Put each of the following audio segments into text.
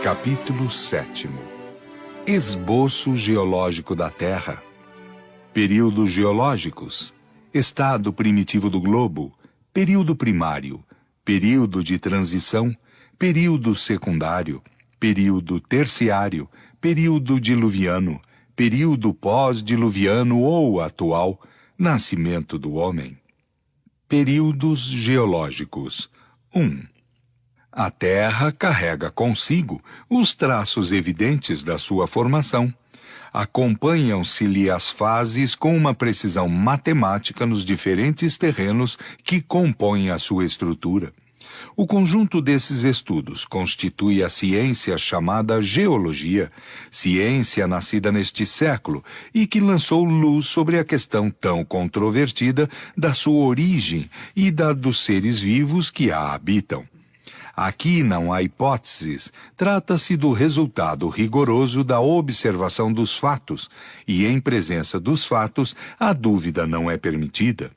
Capítulo 7. Esboço geológico da Terra. Períodos geológicos. Estado primitivo do globo. Período primário. Período de transição. Período secundário. Período terciário. Período diluviano. Período pós-diluviano ou atual. Nascimento do homem. Períodos geológicos. 1. A Terra carrega consigo os traços evidentes da sua formação. Acompanham-se-lhe as fases com uma precisão matemática nos diferentes terrenos que compõem a sua estrutura. O conjunto desses estudos constitui a ciência chamada geologia, ciência nascida neste século e que lançou luz sobre a questão tão controvertida da sua origem e da dos seres vivos que a habitam. Aqui não há hipóteses, trata-se do resultado rigoroso da observação dos fatos, e em presença dos fatos, a dúvida não é permitida.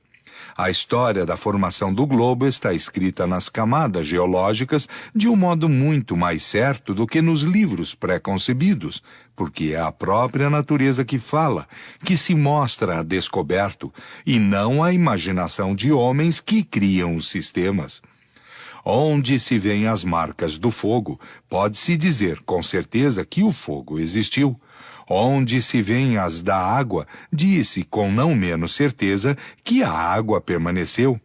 A história da formação do globo está escrita nas camadas geológicas de um modo muito mais certo do que nos livros pré-concebidos, porque é a própria natureza que fala, que se mostra a descoberto, e não a imaginação de homens que criam os sistemas. Onde se vêem as marcas do fogo, pode-se dizer com certeza que o fogo existiu. Onde se vêem as da água, diz-se com não menos certeza que a água permaneceu.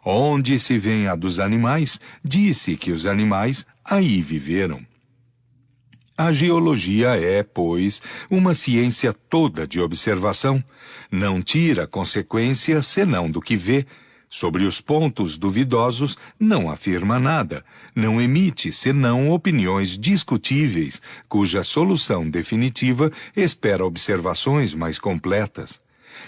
Onde se vêem a dos animais, diz-se que os animais aí viveram. A geologia é, pois, uma ciência toda de observação. Não tira consequência senão do que vê. Sobre os pontos duvidosos, não afirma nada, não emite senão opiniões discutíveis, cuja solução definitiva espera observações mais completas.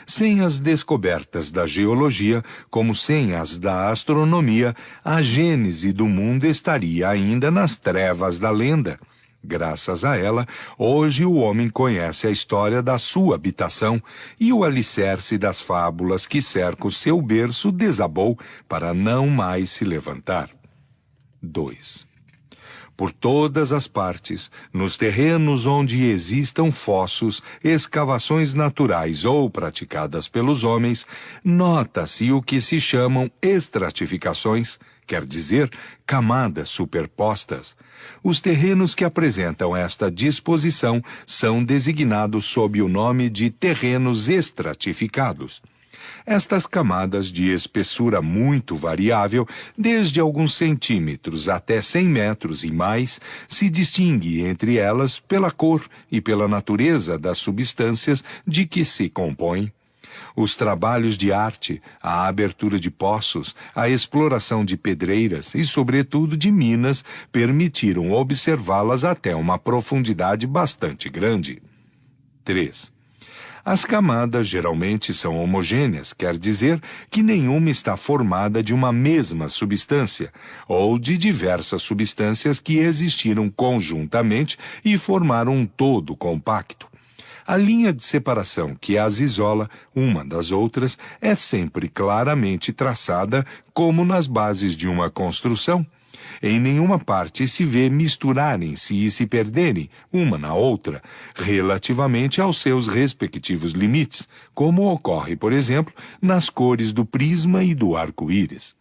Sem as descobertas da geologia, como sem as da astronomia, a gênese do mundo estaria ainda nas trevas da lenda. Graças a ela, hoje o homem conhece a história da sua habitação e o alicerce das fábulas que cerca o seu berço desabou para não mais se levantar. 2. Por todas as partes, nos terrenos onde existam fossos, escavações naturais ou praticadas pelos homens, nota-se o que se chamam estratificações, quer dizer, camadas superpostas. Os terrenos que apresentam esta disposição são designados sob o nome de terrenos estratificados. Estas camadas de espessura muito variável, desde alguns centímetros até 100 metros e mais, se distingue entre elas pela cor e pela natureza das substâncias de que se compõem. Os trabalhos de arte, a abertura de poços, a exploração de pedreiras e, sobretudo, de minas, permitiram observá-las até uma profundidade bastante grande. 3. As camadas geralmente são homogêneas, quer dizer que nenhuma está formada de uma mesma substância, ou de diversas substâncias que existiram conjuntamente e formaram um todo compacto. A linha de separação que as isola uma das outras é sempre claramente traçada como nas bases de uma construção. Em nenhuma parte se vê misturarem-se e se perderem, uma na outra, relativamente aos seus respectivos limites, como ocorre, por exemplo, nas cores do prisma e do arco-íris.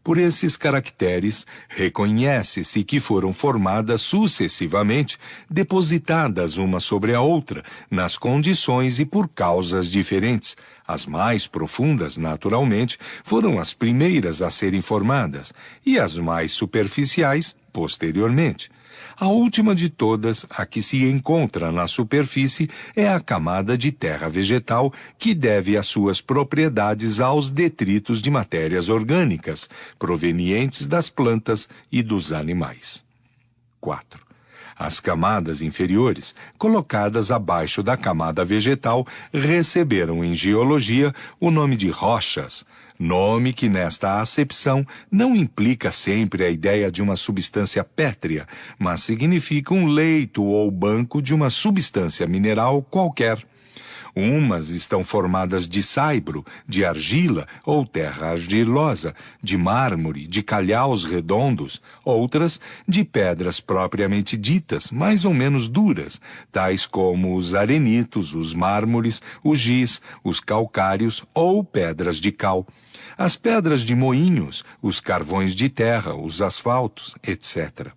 Por esses caracteres, reconhece-se que foram formadas sucessivamente, depositadas uma sobre a outra, nas condições e por causas diferentes. As mais profundas, naturalmente, foram as primeiras a serem formadas, e as mais superficiais, posteriormente. A última de todas, a que se encontra na superfície, é a camada de terra vegetal, que deve as suas propriedades aos detritos de matérias orgânicas, provenientes das plantas e dos animais. 4. As camadas inferiores, colocadas abaixo da camada vegetal, receberam em geologia o nome de rochas, nome que nesta acepção não implica sempre a ideia de uma substância pétrea, mas significa um leito ou banco de uma substância mineral qualquer. Umas estão formadas de saibro, de argila ou terra argilosa, de mármore, de calhaus redondos, outras de pedras propriamente ditas, mais ou menos duras, tais como os arenitos, os mármores, o giz, os calcários ou pedras de cal. As pedras de moinhos, os carvões de terra, os asfaltos, etc.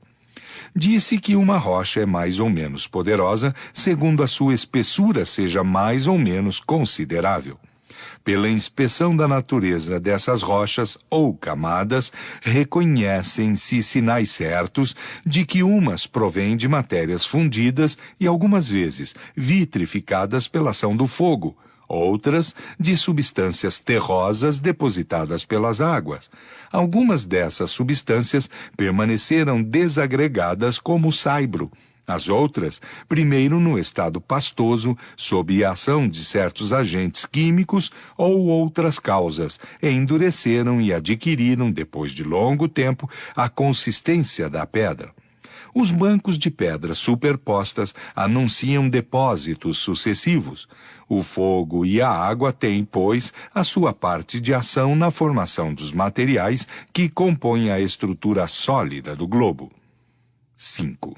Disse que uma rocha é mais ou menos poderosa, segundo a sua espessura seja mais ou menos considerável. Pela inspeção da natureza dessas rochas ou camadas, reconhecem-se sinais certos de que umas provêm de matérias fundidas e algumas vezes vitrificadas pela ação do fogo, outras de substâncias terrosas depositadas pelas águas. Algumas dessas substâncias permaneceram desagregadas como o saibro. As outras, primeiro no estado pastoso, sob a ação de certos agentes químicos ou outras causas, endureceram e adquiriram, depois de longo tempo, a consistência da pedra. Os bancos de pedras superpostas anunciam depósitos sucessivos. O fogo e a água têm, pois, a sua parte de ação na formação dos materiais que compõem a estrutura sólida do globo. 5.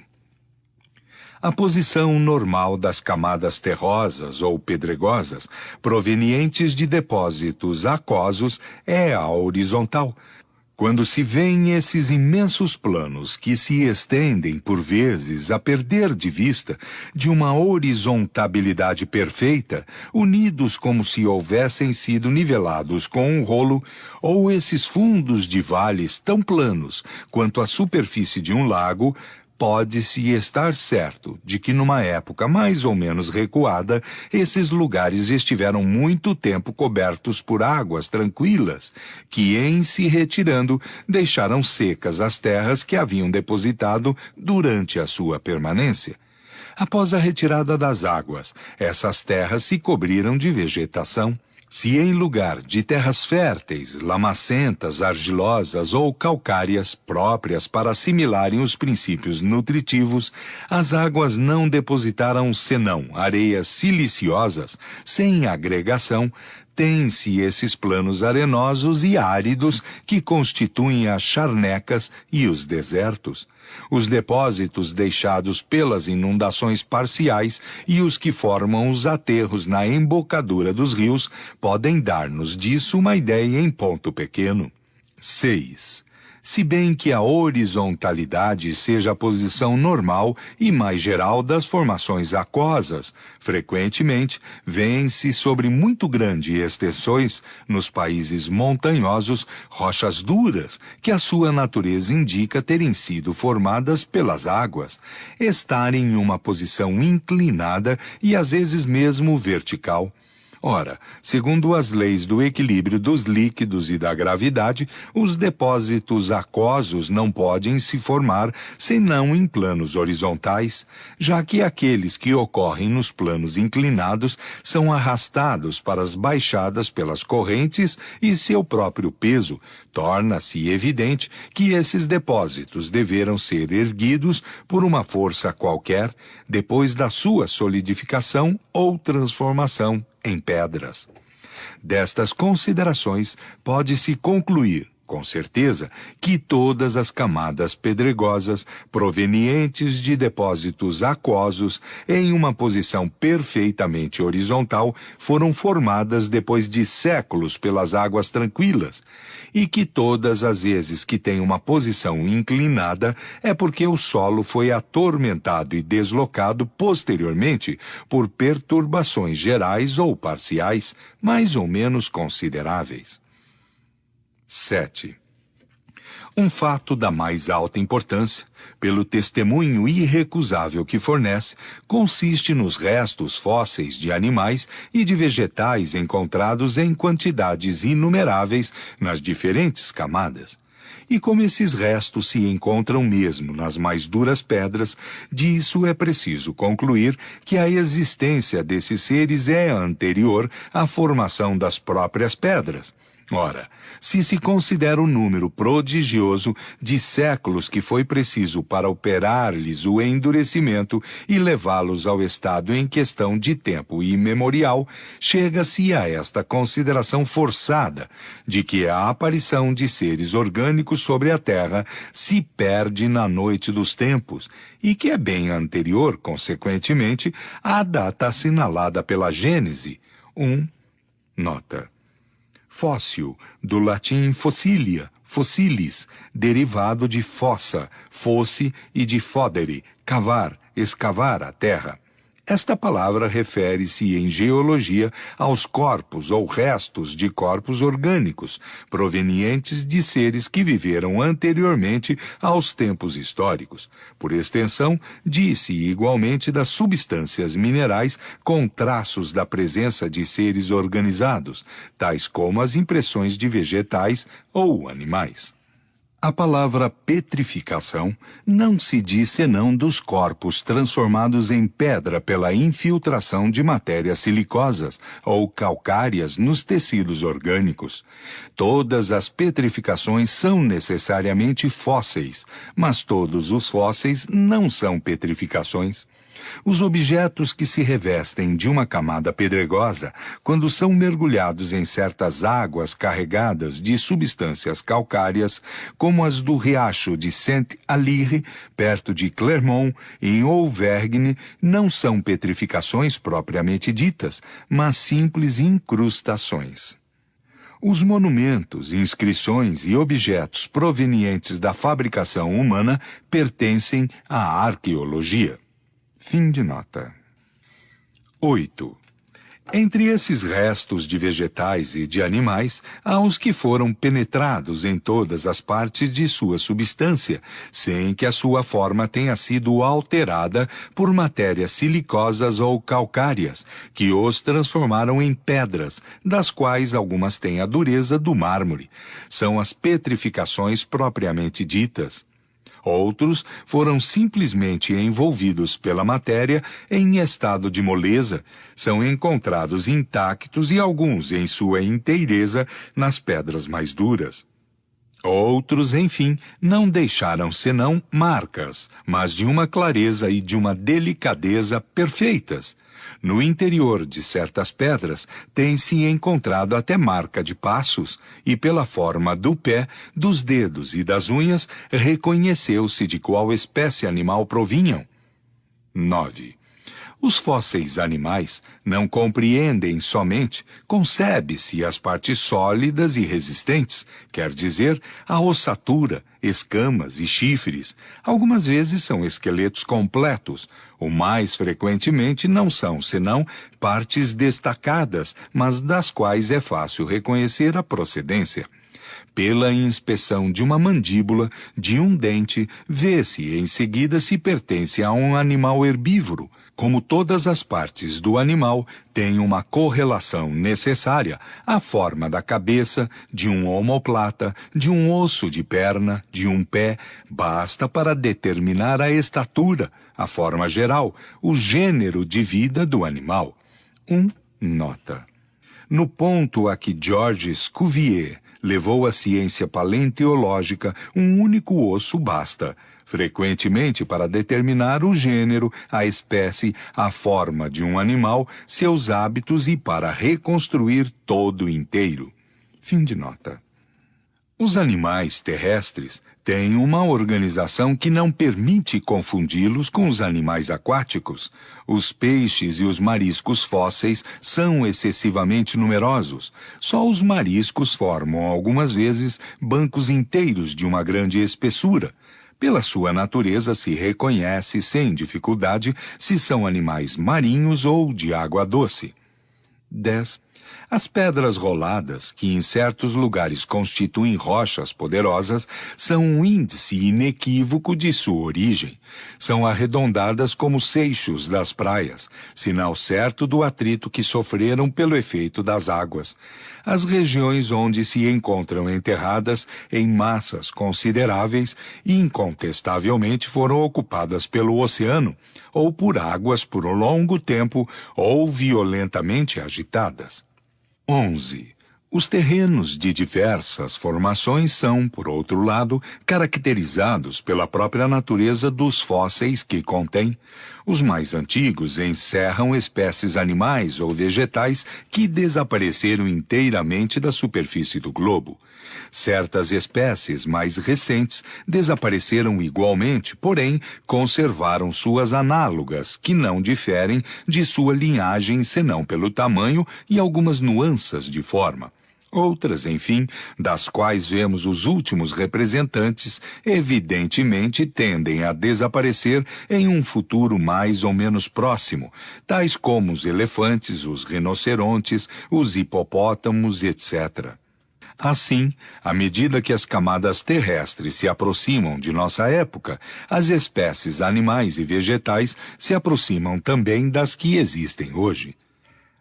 A posição normal das camadas terrosas ou pedregosas, provenientes de depósitos aquosos, é a horizontal. Quando se vêem esses imensos planos que se estendem, por vezes, a perder de vista, de uma horizontabilidade perfeita, unidos como se houvessem sido nivelados com um rolo, ou esses fundos de vales tão planos quanto a superfície de um lago, pode-se estar certo de que numa época mais ou menos recuada, esses lugares estiveram muito tempo cobertos por águas tranquilas, que em se retirando deixaram secas as terras que haviam depositado durante a sua permanência. Após a retirada das águas, essas terras se cobriram de vegetação. Se em lugar de terras férteis, lamacentas, argilosas ou calcárias, próprias para assimilarem os princípios nutritivos, as águas não depositaram senão areias siliciosas, sem agregação, têm-se esses planos arenosos e áridos que constituem as charnecas e os desertos. Os depósitos deixados pelas inundações parciais e os que formam os aterros na embocadura dos rios podem dar-nos disso uma ideia em ponto pequeno. 6. Se bem que a horizontalidade seja a posição normal e mais geral das formações aquosas, frequentemente vêem-se sobre muito grandes extensões, nos países montanhosos, rochas duras, que a sua natureza indica terem sido formadas pelas águas, estarem em uma posição inclinada e às vezes mesmo vertical. Ora, segundo as leis do equilíbrio dos líquidos e da gravidade, os depósitos aquosos não podem se formar senão em planos horizontais, já que aqueles que ocorrem nos planos inclinados são arrastados para as baixadas pelas correntes e seu próprio peso. Torna-se evidente que esses depósitos deveram ser erguidos por uma força qualquer depois da sua solidificação ou transformação em pedras. Destas considerações, pode-se concluir, com certeza, que todas as camadas pedregosas provenientes de depósitos aquosos em uma posição perfeitamente horizontal foram formadas depois de séculos pelas águas tranquilas, e que todas as vezes que tem uma posição inclinada é porque o solo foi atormentado e deslocado posteriormente por perturbações gerais ou parciais, mais ou menos consideráveis. 7. Um fato da mais alta importância, pelo testemunho irrecusável que fornece, consiste nos restos fósseis de animais e de vegetais encontrados em quantidades inumeráveis nas diferentes camadas. E como esses restos se encontram mesmo nas mais duras pedras, disso é preciso concluir que a existência desses seres é anterior à formação das próprias pedras. Ora, se considera o número prodigioso de séculos que foi preciso para operar-lhes o endurecimento e levá-los ao estado em questão de tempo imemorial, chega-se a esta consideração forçada de que a aparição de seres orgânicos sobre a Terra se perde na noite dos tempos e que é bem anterior, consequentemente, à data assinalada pela Gênese. Nota. Fóssil, do latim fossilia, fossilis, derivado de fossa, fosse e de fodere, cavar, escavar a terra. Esta palavra refere-se em geologia aos corpos ou restos de corpos orgânicos, provenientes de seres que viveram anteriormente aos tempos históricos. Por extensão, diz-se igualmente das substâncias minerais com traços da presença de seres organizados, tais como as impressões de vegetais ou animais. A palavra petrificação não se diz senão dos corpos transformados em pedra pela infiltração de matérias silicosas ou calcárias nos tecidos orgânicos. Todas as petrificações são necessariamente fósseis, mas todos os fósseis não são petrificações. Os objetos que se revestem de uma camada pedregosa, quando são mergulhados em certas águas carregadas de substâncias calcárias, como as do riacho de Saint-Alire, perto de Clermont, em Auvergne, não são petrificações propriamente ditas, mas simples incrustações. Os monumentos, inscrições e objetos provenientes da fabricação humana pertencem à arqueologia. Fim de nota. 8. Entre esses restos de vegetais e de animais, há os que foram penetrados em todas as partes de sua substância, sem que a sua forma tenha sido alterada por matérias silicosas ou calcárias, que os transformaram em pedras, das quais algumas têm a dureza do mármore. São as petrificações propriamente ditas. Outros foram simplesmente envolvidos pela matéria em estado de moleza, são encontrados intactos e alguns em sua inteireza nas pedras mais duras. Outros, enfim, não deixaram senão marcas, mas de uma clareza e de uma delicadeza perfeitas. No interior de certas pedras tem-se encontrado até marca de passos, e pela forma do pé, dos dedos e das unhas, reconheceu-se de qual espécie animal provinham. 9. Os fósseis animais não compreendem somente, concebe-se as partes sólidas e resistentes, quer dizer, a ossatura, escamas e chifres. Algumas vezes são esqueletos completos, o mais frequentemente não são senão partes destacadas, mas das quais é fácil reconhecer a procedência. Pela inspeção de uma mandíbula, de um dente, vê-se em seguida se pertence a um animal herbívoro. Como todas as partes do animal têm uma correlação necessária, a forma da cabeça, de um omoplata, de um osso de perna, de um pé, basta para determinar a estatura, a forma geral, o gênero de vida do animal. Nota. No ponto a que Georges Cuvier levou a ciência paleontológica, um único osso basta, frequentemente para determinar o gênero, a espécie, a forma de um animal, seus hábitos e para reconstruir todo inteiro. Fim de nota. Os animais terrestres têm uma organização que não permite confundi-los com os animais aquáticos. Os peixes e os mariscos fósseis são excessivamente numerosos. Só os mariscos formam algumas vezes bancos inteiros de uma grande espessura. Pela sua natureza se reconhece sem dificuldade se são animais marinhos ou de água doce. 10. As pedras roladas, que em certos lugares constituem rochas poderosas, são um índice inequívoco de sua origem. São arredondadas como seixos das praias, sinal certo do atrito que sofreram pelo efeito das águas. As regiões onde se encontram enterradas em massas consideráveis incontestavelmente foram ocupadas pelo oceano, ou por águas por um longo tempo, ou violentamente agitadas. 11. Os terrenos de diversas formações são, por outro lado, caracterizados pela própria natureza dos fósseis que contêm. Os mais antigos encerram espécies animais ou vegetais que desapareceram inteiramente da superfície do globo. Certas espécies mais recentes desapareceram igualmente, porém conservaram suas análogas, que não diferem de sua linhagem senão pelo tamanho e algumas nuances de forma. Outras, enfim, das quais vemos os últimos representantes, evidentemente tendem a desaparecer em um futuro mais ou menos próximo, tais como os elefantes, os rinocerontes, os hipopótamos, etc. Assim, à medida que as camadas terrestres se aproximam de nossa época, as espécies animais e vegetais se aproximam também das que existem hoje.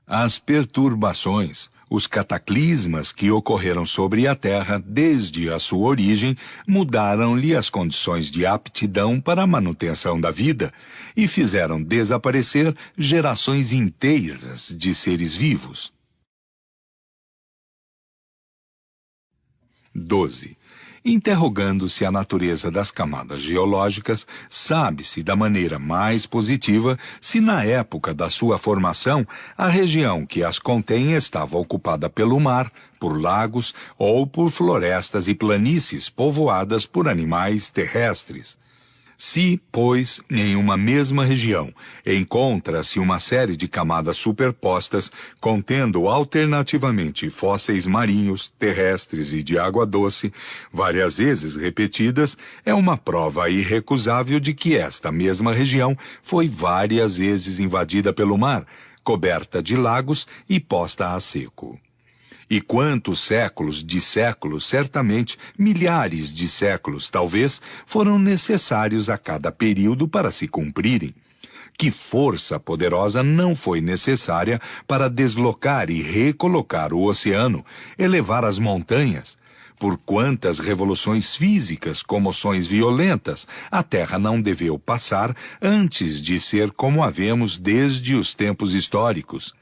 As perturbações, os cataclismas que ocorreram sobre a Terra desde a sua origem mudaram-lhe as condições de aptidão para a manutenção da vida e fizeram desaparecer gerações inteiras de seres vivos. 12. Interrogando-se a natureza das camadas geológicas, sabe-se da maneira mais positiva se na época da sua formação a região que as contém estava ocupada pelo mar, por lagos ou por florestas e planícies povoadas por animais terrestres. Se, pois, em uma mesma região encontra-se uma série de camadas superpostas, contendo alternativamente fósseis marinhos, terrestres e de água doce, várias vezes repetidas, é uma prova irrecusável de que esta mesma região foi várias vezes invadida pelo mar, coberta de lagos e posta a seco. E quantos séculos de séculos, certamente, milhares de séculos, talvez, foram necessários a cada período para se cumprirem. Que força poderosa não foi necessária para deslocar e recolocar o oceano, elevar as montanhas? Por quantas revoluções físicas, comoções violentas, a Terra não deveu passar antes de ser como a vemos desde os tempos históricos?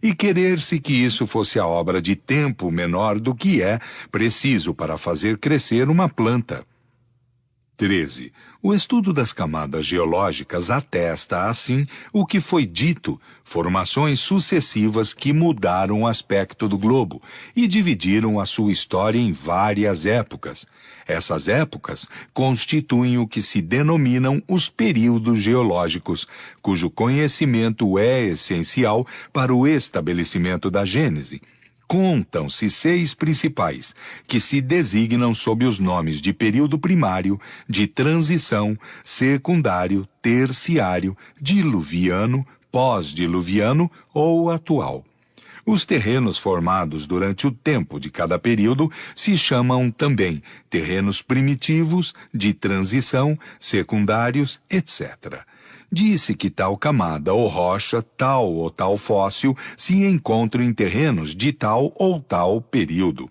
E querer-se que isso fosse a obra de tempo menor do que é preciso para fazer crescer uma planta. 13. O estudo das camadas geológicas atesta, assim, o que foi dito, formações sucessivas que mudaram o aspecto do globo e dividiram a sua história em várias épocas. Essas épocas constituem o que se denominam os períodos geológicos, cujo conhecimento é essencial para o estabelecimento da Gênese. Contam-se 6 principais, que se designam sob os nomes de período primário, de transição, secundário, terciário, diluviano, pós-diluviano ou atual. Os terrenos formados durante o tempo de cada período se chamam também terrenos primitivos, de transição, secundários, etc. Disse que tal camada ou rocha, tal ou tal fóssil, se encontram em terrenos de tal ou tal período.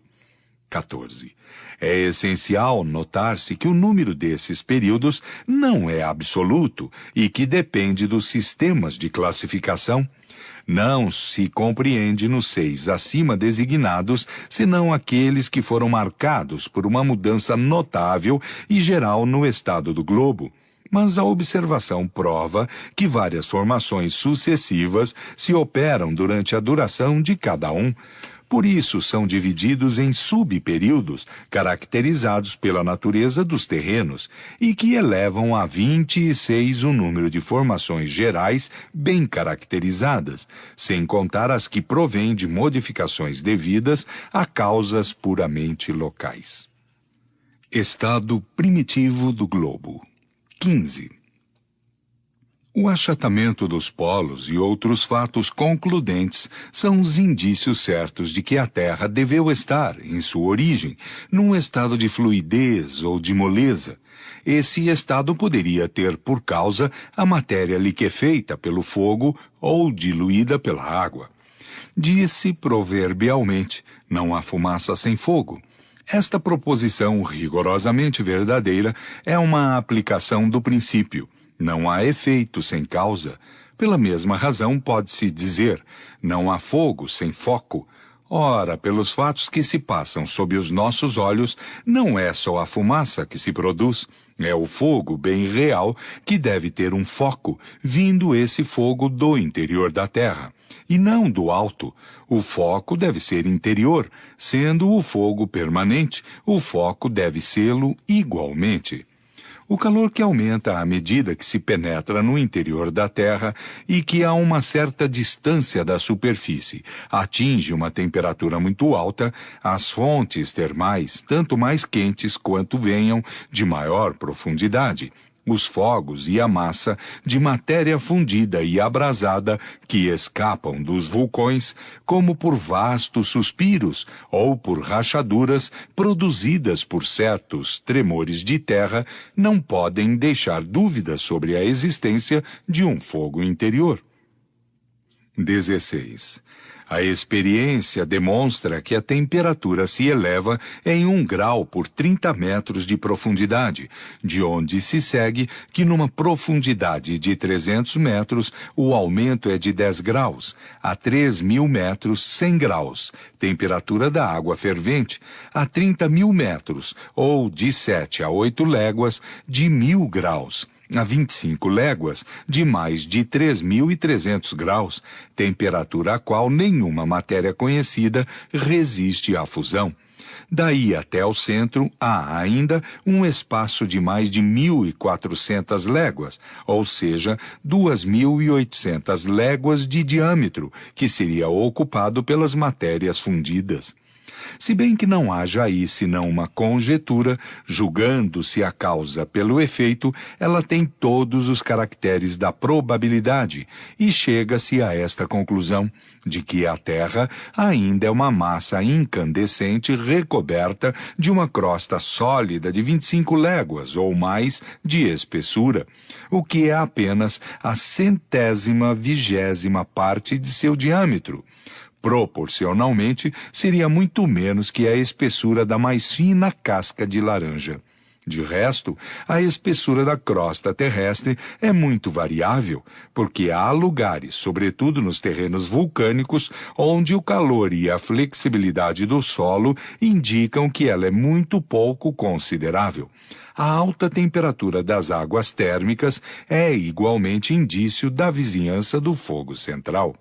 14. É essencial notar-se que o número desses períodos não é absoluto e que depende dos sistemas de classificação. Não se compreende nos 6 acima designados, senão aqueles que foram marcados por uma mudança notável e geral no estado do globo. Mas a observação prova que várias formações sucessivas se operam durante a duração de cada um. Por isso são divididos em subperíodos, caracterizados pela natureza dos terrenos, e que elevam a 26 o número de formações gerais bem caracterizadas, sem contar as que provêm de modificações devidas a causas puramente locais. Estado primitivo do globo. 15. O achatamento dos polos e outros fatos concludentes são os indícios certos de que a Terra deveu estar, em sua origem, num estado de fluidez ou de moleza. Esse estado poderia ter por causa a matéria liquefeita pelo fogo ou diluída pela água. Diz-se proverbialmente, não há fumaça sem fogo. Esta proposição rigorosamente verdadeira é uma aplicação do princípio. Não há efeito sem causa. Pela mesma razão pode-se dizer, não há fogo sem foco. Ora, pelos fatos que se passam sob os nossos olhos, não é só a fumaça que se produz, é o fogo bem real que deve ter um foco, vindo esse fogo do interior da terra, e não do alto. O foco deve ser interior, sendo o fogo permanente, o foco deve sê-lo igualmente. O calor que aumenta à medida que se penetra no interior da Terra e que a uma certa distância da superfície atinge uma temperatura muito alta, as fontes termais, tanto mais quentes quanto venham de maior profundidade, os fogos e a massa de matéria fundida e abrasada que escapam dos vulcões, como por vastos suspiros ou por rachaduras produzidas por certos tremores de terra, não podem deixar dúvidas sobre a existência de um fogo interior. 16. A experiência demonstra que a temperatura se eleva em 1 grau por 30 metros de profundidade, de onde se segue que numa profundidade de 300 metros o aumento é de 10 graus, a 3.000 metros 100 graus, temperatura da água fervente, a 30.000 metros, ou de 7 a 8 léguas, de 1.000 graus. A 25 léguas, de mais de 3.300 graus, temperatura a qual nenhuma matéria conhecida resiste à fusão. Daí até o centro há ainda um espaço de mais de 1.400 léguas, ou seja, 2.800 léguas de diâmetro, que seria ocupado pelas matérias fundidas. Se bem que não haja aí senão uma conjetura, julgando-se a causa pelo efeito, ela tem todos os caracteres da probabilidade, e chega-se a esta conclusão, de que a Terra ainda é uma massa incandescente recoberta de uma crosta sólida de 25 léguas ou mais de espessura, o que é apenas a 100ª-vigésima parte de seu diâmetro. Proporcionalmente, seria muito menos que a espessura da mais fina casca de laranja. De resto, a espessura da crosta terrestre é muito variável, porque há lugares, sobretudo nos terrenos vulcânicos, onde o calor e a flexibilidade do solo indicam que ela é muito pouco considerável. A alta temperatura das águas térmicas é igualmente indício da vizinhança do fogo central.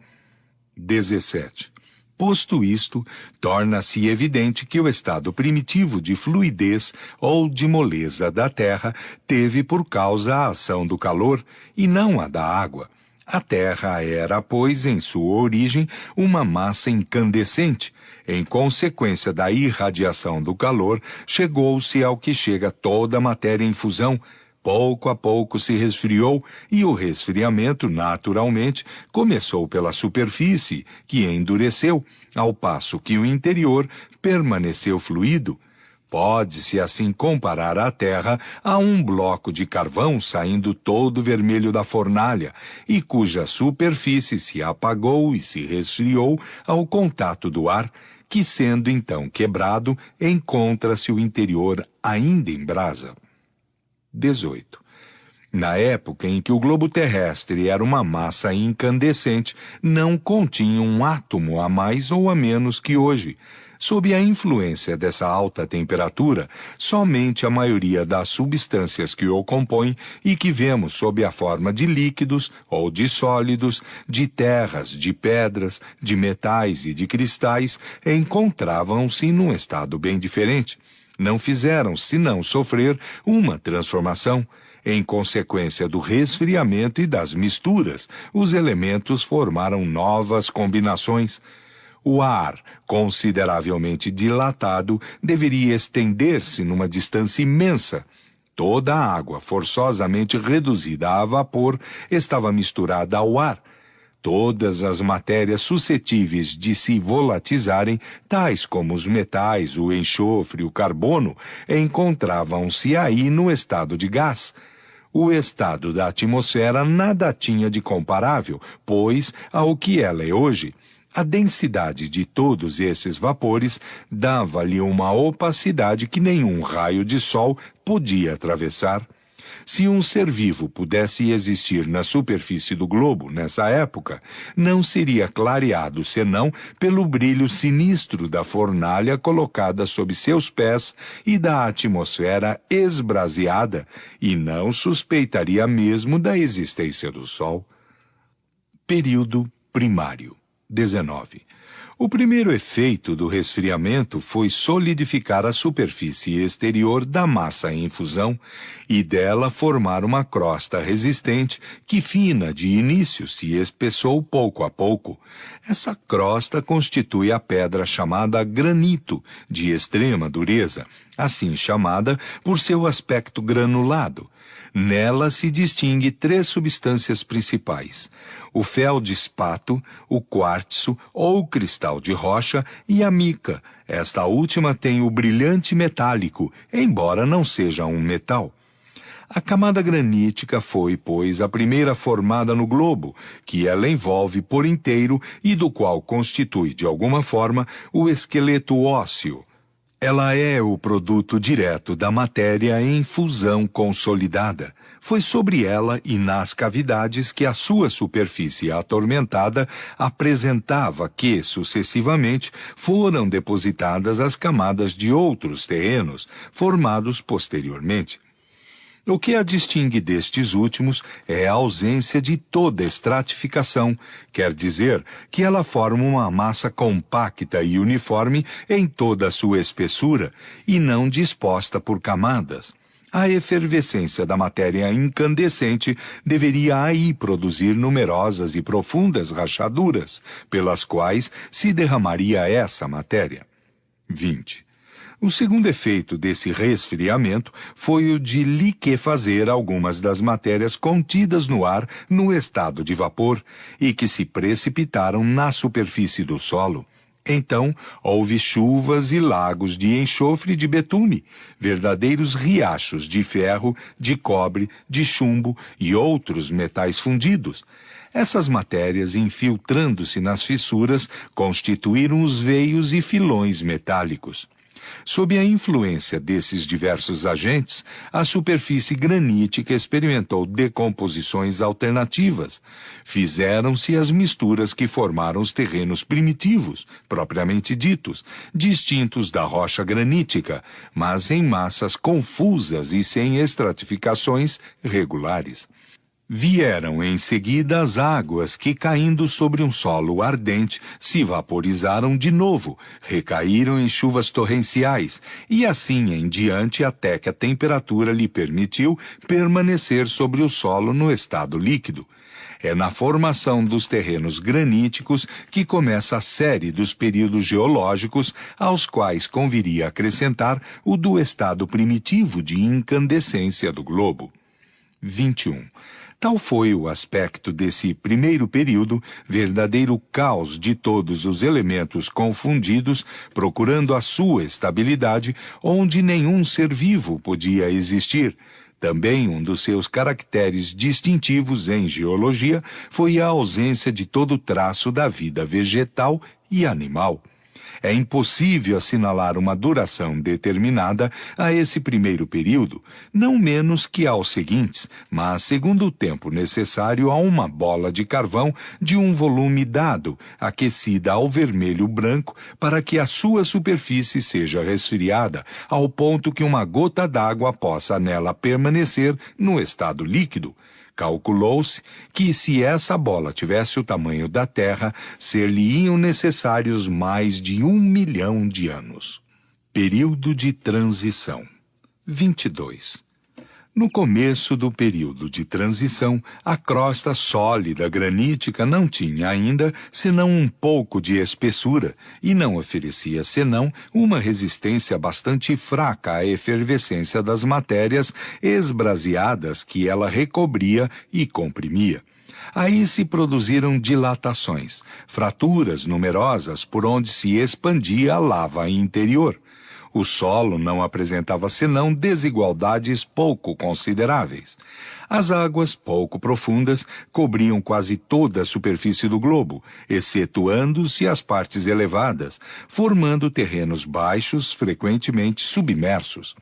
17. Posto isto, torna-se evidente que o estado primitivo de fluidez ou de moleza da Terra teve por causa a ação do calor e não a da água. A Terra era, pois, em sua origem, uma massa incandescente. Em consequência da irradiação do calor, chegou-se ao que chega toda a matéria em fusão. Pouco a pouco se resfriou e o resfriamento, naturalmente, começou pela superfície, que endureceu, ao passo que o interior permaneceu fluido. Pode-se assim comparar a Terra a um bloco de carvão saindo todo vermelho da fornalha e cuja superfície se apagou e se resfriou ao contato do ar, que sendo então quebrado, encontra-se o interior ainda em brasa. 18. Na época em que o globo terrestre era uma massa incandescente, não continha um átomo a mais ou a menos que hoje. Sob a influência dessa alta temperatura, somente a maioria das substâncias que o compõem e que vemos sob a forma de líquidos ou de sólidos, de terras, de pedras, de metais e de cristais, encontravam-se num estado bem diferente. Não fizeram senão sofrer uma transformação. Em consequência do resfriamento e das misturas, os elementos formaram novas combinações. O ar, consideravelmente dilatado, deveria estender-se numa distância imensa. Toda a água, forçosamente reduzida a vapor, estava misturada ao ar. Todas as matérias suscetíveis de se volatizarem, tais como os metais, o enxofre e o carbono, encontravam-se aí no estado de gás. O estado da atmosfera nada tinha de comparável, pois, ao que ela é hoje. A densidade de todos esses vapores dava-lhe uma opacidade que nenhum raio de sol podia atravessar. Se um ser vivo pudesse existir na superfície do globo nessa época, não seria clareado senão pelo brilho sinistro da fornalha colocada sob seus pés e da atmosfera esbraseada, e não suspeitaria mesmo da existência do Sol. Período primário. 19. O primeiro efeito do resfriamento foi solidificar a superfície exterior da massa em fusão e dela formar uma crosta resistente que, fina de início, se espessou pouco a pouco. Essa crosta constitui a pedra chamada granito, de extrema dureza, assim chamada por seu aspecto granulado. Nela se distingue 3 substâncias principais: o feldespato, o quartzo ou cristal de rocha e a mica. Esta última tem o brilhante metálico, embora não seja um metal. A camada granítica foi, pois, a primeira formada no globo, que ela envolve por inteiro e do qual constitui, de alguma forma, o esqueleto ósseo. Ela é o produto direto da matéria em fusão consolidada. Foi sobre ela e nas cavidades que a sua superfície atormentada apresentava que, sucessivamente, foram depositadas as camadas de outros terrenos, formados posteriormente. O que a distingue destes últimos é a ausência de toda estratificação, quer dizer que ela forma uma massa compacta e uniforme em toda a sua espessura e não disposta por camadas. A efervescência da matéria incandescente deveria aí produzir numerosas e profundas rachaduras, pelas quais se derramaria essa matéria. 20. O segundo efeito desse resfriamento foi o de liquefazer algumas das matérias contidas no ar no estado de vapor e que se precipitaram na superfície do solo. Então, houve chuvas e lagos de enxofre e de betume, verdadeiros riachos de ferro, de cobre, de chumbo e outros metais fundidos. Essas matérias, infiltrando-se nas fissuras, constituíram os veios e filões metálicos. Sob a influência desses diversos agentes, a superfície granítica experimentou decomposições alternativas. Fizeram-se as misturas que formaram os terrenos primitivos, propriamente ditos, distintos da rocha granítica, mas em massas confusas e sem estratificações regulares. Vieram em seguida as águas que, caindo sobre um solo ardente, se vaporizaram de novo, recaíram em chuvas torrenciais, e assim em diante até que a temperatura lhe permitiu permanecer sobre o solo no estado líquido. É na formação dos terrenos graníticos que começa a série dos períodos geológicos, aos quais conviria acrescentar o do estado primitivo de incandescência do globo. 21. Tal foi o aspecto desse primeiro período, verdadeiro caos de todos os elementos confundidos, procurando a sua estabilidade, onde nenhum ser vivo podia existir. Também um dos seus caracteres distintivos em geologia foi a ausência de todo traço da vida vegetal e animal. É impossível assinalar uma duração determinada a esse primeiro período, não menos que aos seguintes, mas segundo o tempo necessário a uma bola de carvão de um volume dado, aquecida ao vermelho-branco, para que a sua superfície seja resfriada, ao ponto que uma gota d'água possa nela permanecer no estado líquido. Calculou-se que, se essa bola tivesse o tamanho da Terra, ser-lhe-iam necessários mais de 1 milhão de anos. Período de transição. 22. No começo do período de transição, a crosta sólida granítica não tinha ainda senão um pouco de espessura e não oferecia senão uma resistência bastante fraca à efervescência das matérias esbraseadas que ela recobria e comprimia. Aí se produziram dilatações, fraturas numerosas por onde se expandia a lava interior. O solo não apresentava senão desigualdades pouco consideráveis. As águas, pouco profundas, cobriam quase toda a superfície do globo, excetuando-se as partes elevadas, formando terrenos baixos, frequentemente submersos.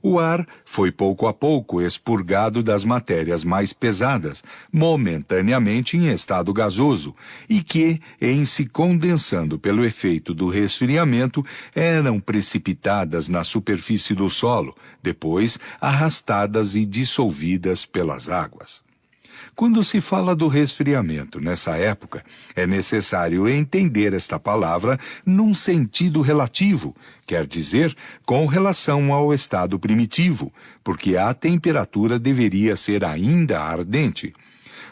O ar foi pouco a pouco expurgado das matérias mais pesadas, momentaneamente em estado gasoso, e que, em se condensando pelo efeito do resfriamento, eram precipitadas na superfície do solo, depois arrastadas e dissolvidas pelas águas. Quando se fala do resfriamento nessa época, é necessário entender esta palavra num sentido relativo, quer dizer, com relação ao estado primitivo, porque a temperatura deveria ser ainda ardente.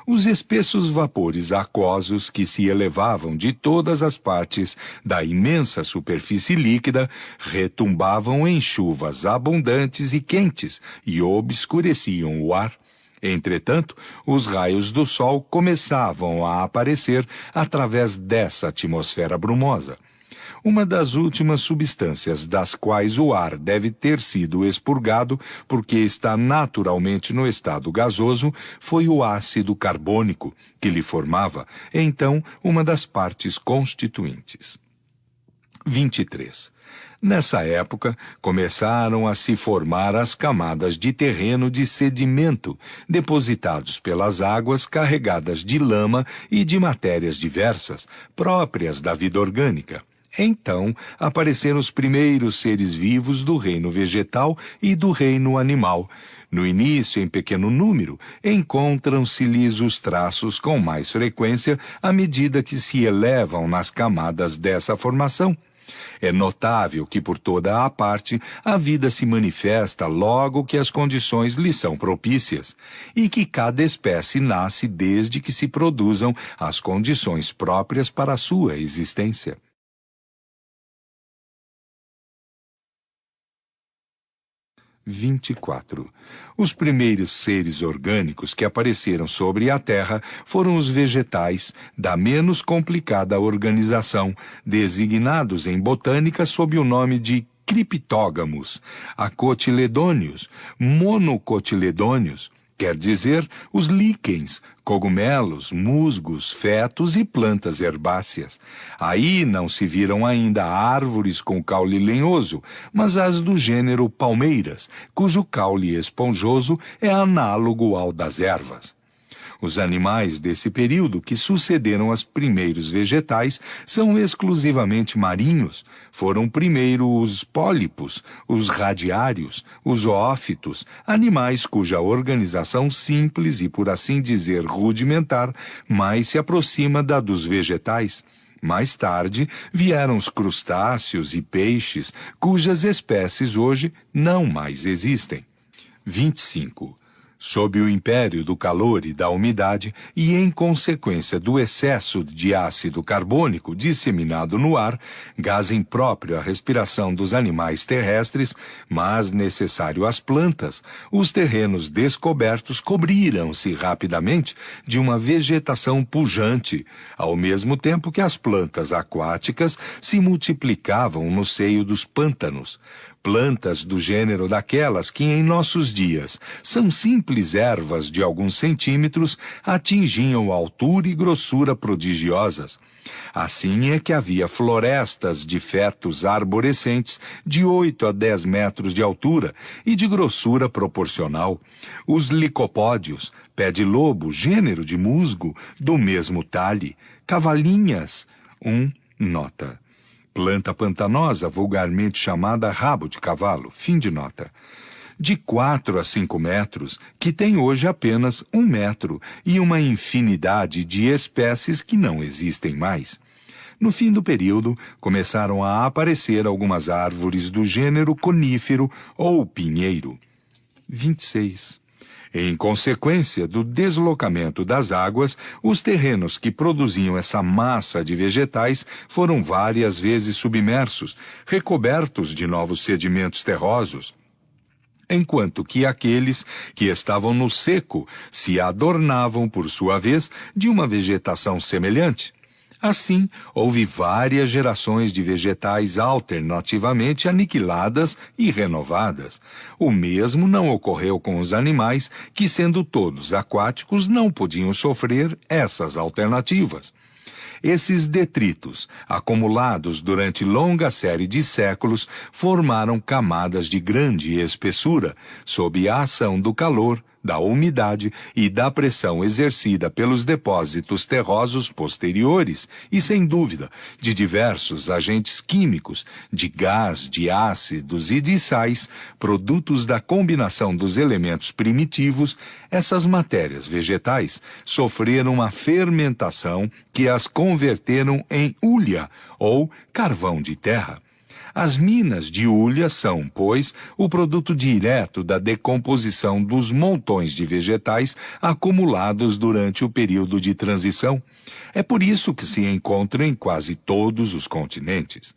Os espessos vapores aquosos que se elevavam de todas as partes da imensa superfície líquida retumbavam em chuvas abundantes e quentes e obscureciam o ar. Entretanto, os raios do sol começavam a aparecer através dessa atmosfera brumosa. Uma das últimas substâncias das quais o ar deve ter sido expurgado, porque está naturalmente no estado gasoso, foi o ácido carbônico, que lhe formava, então, uma das partes constituintes. 23. Nessa época, começaram a se formar as camadas de terreno de sedimento, depositados pelas águas carregadas de lama e de matérias diversas, próprias da vida orgânica. Então, apareceram os primeiros seres vivos do reino vegetal e do reino animal. No início, em pequeno número, encontram-se-lhes os traços com mais frequência à medida que se elevam nas camadas dessa formação. É notável que por toda a parte a vida se manifesta logo que as condições lhe são propícias, e que cada espécie nasce desde que se produzam as condições próprias para a sua existência. Os primeiros seres orgânicos que apareceram sobre a Terra foram os vegetais, da menos complicada organização, designados em botânica sob o nome de criptógamos, acotiledôneos, monocotiledôneos, quer dizer, os líquens, cogumelos, musgos, fetos e plantas herbáceas. Aí não se viram ainda árvores com caule lenhoso, mas as do gênero palmeiras, cujo caule esponjoso é análogo ao das ervas. Os animais desse período que sucederam aos primeiros vegetais são exclusivamente marinhos. Foram primeiro os pólipos, os radiários, os zoófitos, animais cuja organização simples e, por assim dizer, rudimentar, mais se aproxima da dos vegetais. Mais tarde vieram os crustáceos e peixes, cujas espécies hoje não mais existem. 25. Sob o império do calor e da umidade, e em consequência do excesso de ácido carbônico disseminado no ar, gás impróprio à respiração dos animais terrestres, mas necessário às plantas, os terrenos descobertos cobriram-se rapidamente de uma vegetação pujante, ao mesmo tempo que as plantas aquáticas se multiplicavam no seio dos pântanos. Plantas do gênero daquelas que em nossos dias são simples ervas de alguns centímetros, atingiam altura e grossura prodigiosas. Assim é que havia florestas de fetos arborescentes de 8 a 10 metros de altura e de grossura proporcional. Os licopódios, pé de lobo, gênero de musgo, do mesmo talhe. Cavalinhas, nota. Planta pantanosa, vulgarmente chamada rabo de cavalo, fim de nota. De 4 a 5 metros, que tem hoje apenas 1 metro, e uma infinidade de espécies que não existem mais. No fim do período, começaram a aparecer algumas árvores do gênero conífero ou pinheiro. 26. Em consequência do deslocamento das águas, os terrenos que produziam essa massa de vegetais foram várias vezes submersos, recobertos de novos sedimentos terrosos, enquanto que aqueles que estavam no seco se adornavam, por sua vez, de uma vegetação semelhante. Assim, houve várias gerações de vegetais alternativamente aniquiladas e renovadas. O mesmo não ocorreu com os animais, que, sendo todos aquáticos, não podiam sofrer essas alternativas. Esses detritos, acumulados durante longa série de séculos, formaram camadas de grande espessura, sob a ação do calor, da umidade e da pressão exercida pelos depósitos terrosos posteriores e, sem dúvida, de diversos agentes químicos, de gás, de ácidos e de sais, produtos da combinação dos elementos primitivos. Essas matérias vegetais sofreram uma fermentação que as converteram em hulha, ou carvão de terra. As minas de hulha são, pois, o produto direto da decomposição dos montões de vegetais acumulados durante o período de transição. É por isso que se encontram em quase todos os continentes.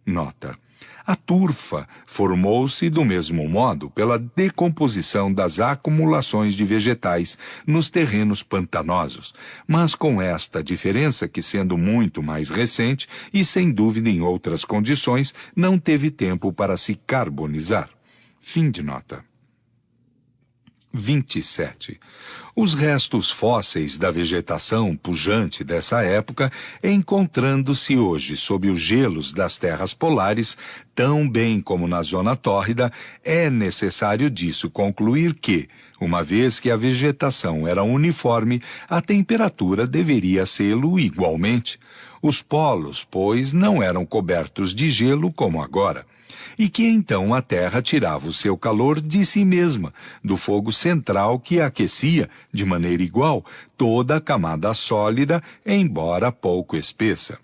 Nota. A turfa formou-se do mesmo modo pela decomposição das acumulações de vegetais nos terrenos pantanosos, mas com esta diferença que, sendo muito mais recente e sem dúvida em outras condições, não teve tempo para se carbonizar. Fim de nota. 27. Os restos fósseis da vegetação pujante dessa época, encontrando-se hoje sob os gelos das terras polares, tão bem como na zona tórrida, é necessário disso concluir que, uma vez que a vegetação era uniforme, a temperatura deveria sê-lo igualmente. Os polos, pois, não eram cobertos de gelo como agora, e que então a Terra tirava o seu calor de si mesma, do fogo central que aquecia, de maneira igual, toda a camada sólida, embora pouco espessa.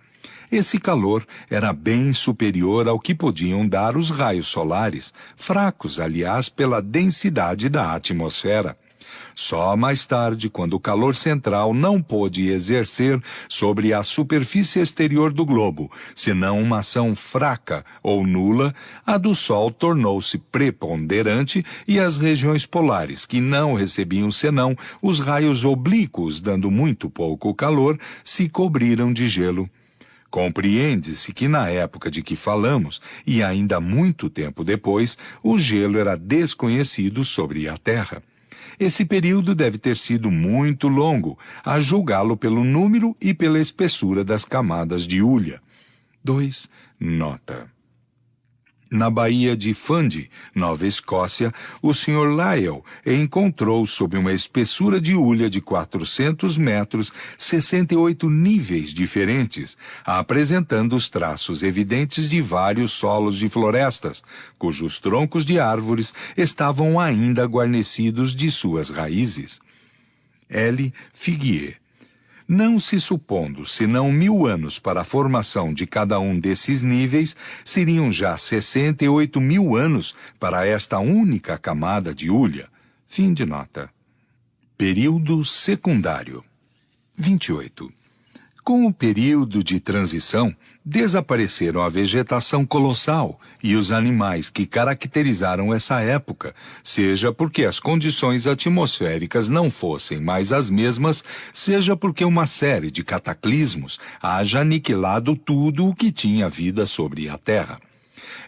Esse calor era bem superior ao que podiam dar os raios solares, fracos, aliás, pela densidade da atmosfera. Só mais tarde, quando o calor central não pôde exercer sobre a superfície exterior do globo, senão uma ação fraca ou nula, a do Sol tornou-se preponderante e as regiões polares, que não recebiam senão os raios oblíquos, dando muito pouco calor, se cobriram de gelo. Compreende-se que na época de que falamos, e ainda muito tempo depois, o gelo era desconhecido sobre a Terra. Esse período deve ter sido muito longo, a julgá-lo pelo número e pela espessura das camadas de hulha. 2. Nota. Na Baía de Fundy, Nova Escócia, o Sr. Lyell encontrou, sob uma espessura de hulha de 400 metros, 68 níveis diferentes, apresentando os traços evidentes de vários solos de florestas, cujos troncos de árvores estavam ainda guarnecidos de suas raízes. L. Figuier. Não se supondo senão 1000 anos para a formação de cada um desses níveis, seriam já 68.000 anos para esta única camada de hulha. Fim de nota. Período secundário. 28. Com o período de transição, desapareceram a vegetação colossal e os animais que caracterizaram essa época, seja porque as condições atmosféricas não fossem mais as mesmas, seja porque uma série de cataclismos haja aniquilado tudo o que tinha vida sobre a Terra.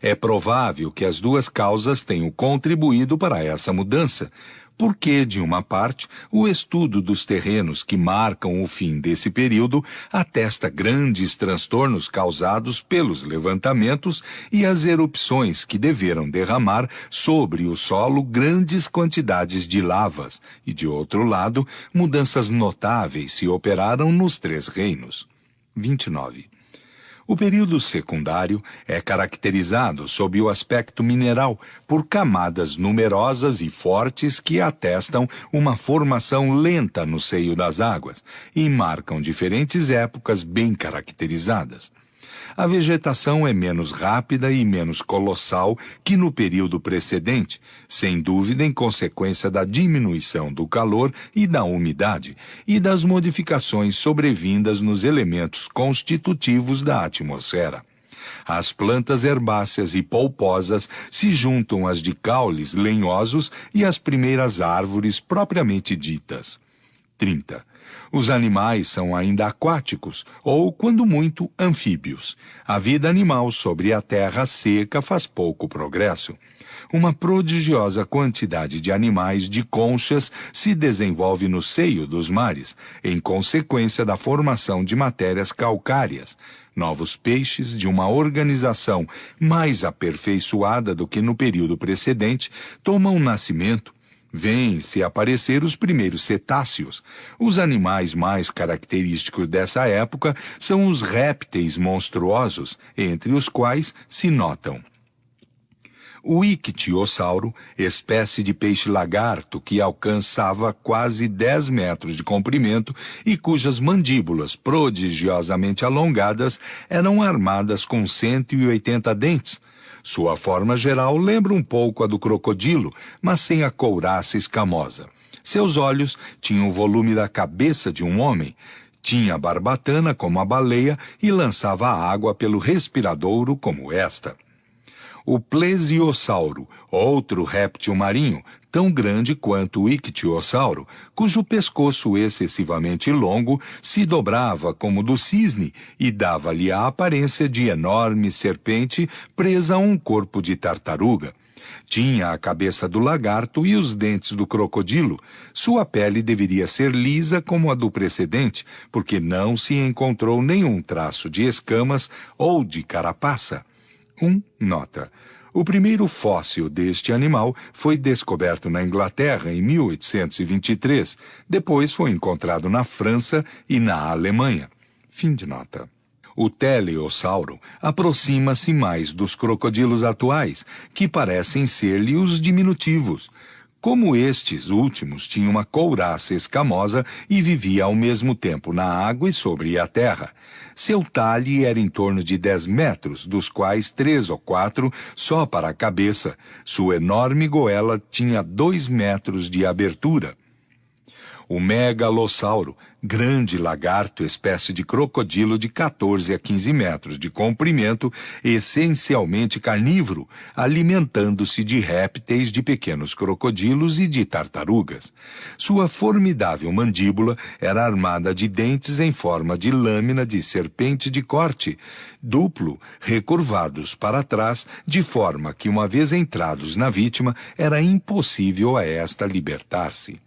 É provável que as duas causas tenham contribuído para essa mudança, porque, de uma parte, o estudo dos terrenos que marcam o fim desse período atesta grandes transtornos causados pelos levantamentos e as erupções que deveram derramar sobre o solo grandes quantidades de lavas, e, de outro lado, mudanças notáveis se operaram nos 3 reinos. 29. O período secundário é caracterizado sob o aspecto mineral por camadas numerosas e fortes que atestam uma formação lenta no seio das águas e marcam diferentes épocas bem caracterizadas. A vegetação é menos rápida e menos colossal que no período precedente, sem dúvida em consequência da diminuição do calor e da umidade e das modificações sobrevindas nos elementos constitutivos da atmosfera. As plantas herbáceas e polposas se juntam às de caules lenhosos e às primeiras árvores propriamente ditas. 30. Os animais são ainda aquáticos, ou, quando muito, anfíbios. A vida animal sobre a terra seca faz pouco progresso. Uma prodigiosa quantidade de animais de conchas se desenvolve no seio dos mares, em consequência da formação de matérias calcárias. Novos peixes, de uma organização mais aperfeiçoada do que no período precedente, tomam nascimento. Vêm-se aparecer os primeiros cetáceos. Os animais mais característicos dessa época são os répteis monstruosos, entre os quais se notam o ictiossauro, espécie de peixe-lagarto que alcançava quase 10 metros de comprimento e cujas mandíbulas, prodigiosamente alongadas, eram armadas com 180 dentes. Sua forma geral lembra um pouco a do crocodilo, mas sem a couraça escamosa. Seus olhos tinham o volume da cabeça de um homem. Tinha barbatana como a baleia e lançava água pelo respiradouro como esta. O plesiosauro, outro réptil marinho, tão grande quanto o ictiossauro, cujo pescoço excessivamente longo se dobrava como o do cisne e dava-lhe a aparência de enorme serpente presa a um corpo de tartaruga. Tinha a cabeça do lagarto e os dentes do crocodilo. Sua pele deveria ser lisa como a do precedente, porque não se encontrou nenhum traço de escamas ou de carapaça. Nota. O primeiro fóssil deste animal foi descoberto na Inglaterra em 1823. Depois foi encontrado na França e na Alemanha. Fim de nota. O teleossauro aproxima-se mais dos crocodilos atuais, que parecem ser-lhe os diminutivos. Como estes últimos tinham uma couraça escamosa e vivia ao mesmo tempo na água e sobre a terra. Seu talhe era em torno de 10 metros, dos quais 3 ou 4 só para a cabeça. Sua enorme goela tinha 2 metros de abertura. O megalossauro, grande lagarto, espécie de crocodilo de 14 a 15 metros de comprimento, essencialmente carnívoro, alimentando-se de répteis, de pequenos crocodilos e de tartarugas. Sua formidável mandíbula era armada de dentes em forma de lâmina de serpente de corte, duplo, recurvados para trás, de forma que, uma vez entrados na vítima, era impossível a esta libertar-se.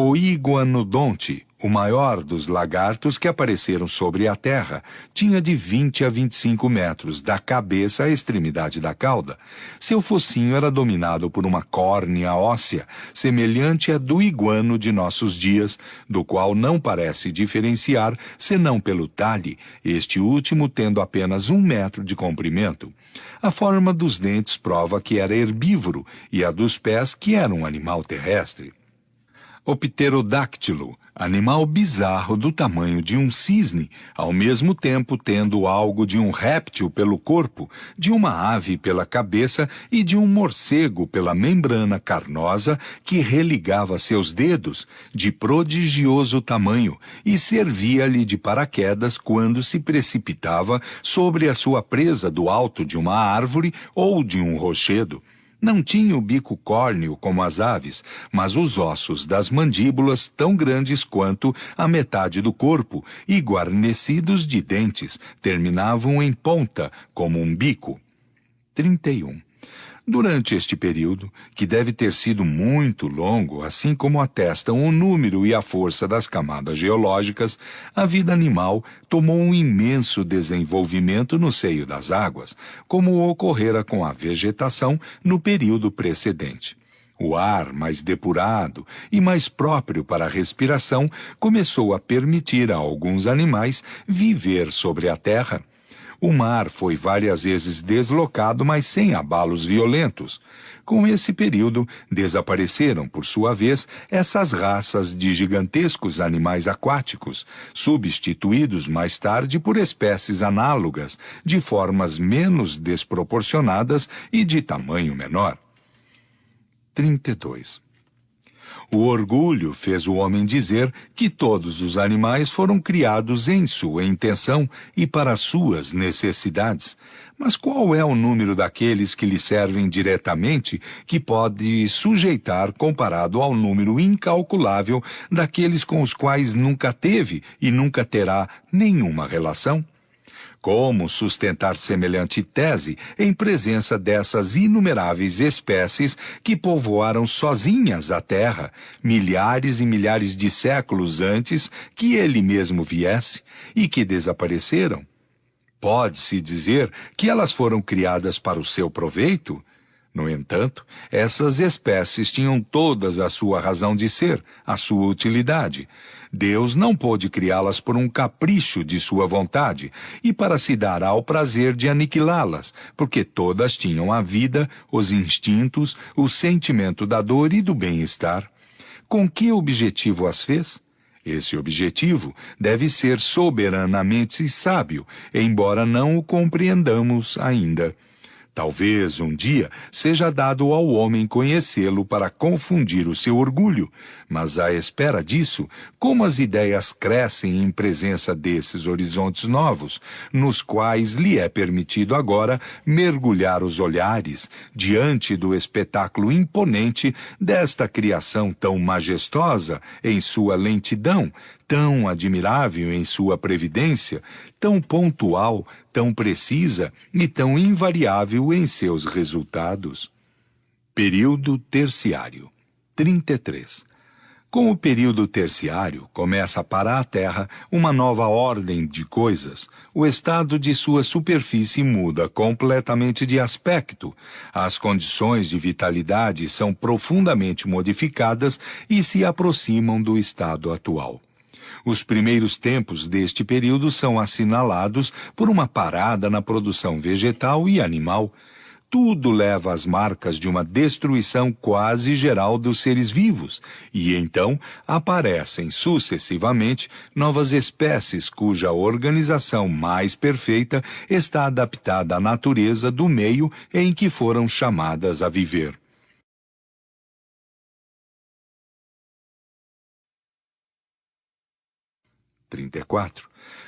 O iguanodonte, o maior dos lagartos que apareceram sobre a terra, tinha de 20 a 25 metros, da cabeça à extremidade da cauda. Seu focinho era dominado por uma córnea óssea, semelhante à do iguano de nossos dias, do qual não parece diferenciar, senão pelo talhe, este último tendo apenas 1 metro de comprimento. A forma dos dentes prova que era herbívoro e a dos pés que era um animal terrestre. O pterodáctilo, animal bizarro do tamanho de um cisne, ao mesmo tempo tendo algo de um réptil pelo corpo, de uma ave pela cabeça e de um morcego pela membrana carnosa que religava seus dedos, de prodigioso tamanho, e servia-lhe de paraquedas quando se precipitava sobre a sua presa do alto de uma árvore ou de um rochedo. Não tinha o bico córneo como as aves, mas os ossos das mandíbulas tão grandes quanto a metade do corpo e guarnecidos de dentes, terminavam em ponta, como um bico. 31. Durante este período, que deve ter sido muito longo, assim como atestam o número e a força das camadas geológicas, a vida animal tomou um imenso desenvolvimento no seio das águas, como ocorrera com a vegetação no período precedente. O ar, mais depurado e mais próprio para a respiração, começou a permitir a alguns animais viver sobre a terra. O mar foi várias vezes deslocado, mas sem abalos violentos. Com esse período, desapareceram, por sua vez, essas raças de gigantescos animais aquáticos, substituídos mais tarde por espécies análogas, de formas menos desproporcionadas e de tamanho menor. 32. O orgulho fez o homem dizer que todos os animais foram criados em sua intenção e para suas necessidades. Mas qual é o número daqueles que lhe servem diretamente que pode sujeitar comparado ao número incalculável daqueles com os quais nunca teve e nunca terá nenhuma relação? Como sustentar semelhante tese em presença dessas inumeráveis espécies que povoaram sozinhas a Terra, milhares e milhares de séculos antes que ele mesmo viesse, e que desapareceram? Pode-se dizer que elas foram criadas para o seu proveito? No entanto, essas espécies tinham todas a sua razão de ser, a sua utilidade. Deus não pôde criá-las por um capricho de sua vontade e para se dar ao prazer de aniquilá-las, porque todas tinham a vida, os instintos, o sentimento da dor e do bem-estar. Com que objetivo as fez? Esse objetivo deve ser soberanamente sábio, embora não o compreendamos ainda. Talvez um dia seja dado ao homem conhecê-lo para confundir o seu orgulho, mas à espera disso, como as ideias crescem em presença desses horizontes novos, nos quais lhe é permitido agora mergulhar os olhares diante do espetáculo imponente desta criação tão majestosa em sua lentidão, tão admirável em sua previdência, tão pontual, tão precisa e tão invariável em seus resultados. Período terciário. 33. Com o período terciário, começa para a Terra uma nova ordem de coisas. O estado de sua superfície muda completamente de aspecto. As condições de vitalidade são profundamente modificadas e se aproximam do estado atual. Os primeiros tempos deste período são assinalados por uma parada na produção vegetal e animal. Tudo leva às marcas de uma destruição quase geral dos seres vivos, e então aparecem sucessivamente novas espécies cuja organização mais perfeita está adaptada à natureza do meio em que foram chamadas a viver.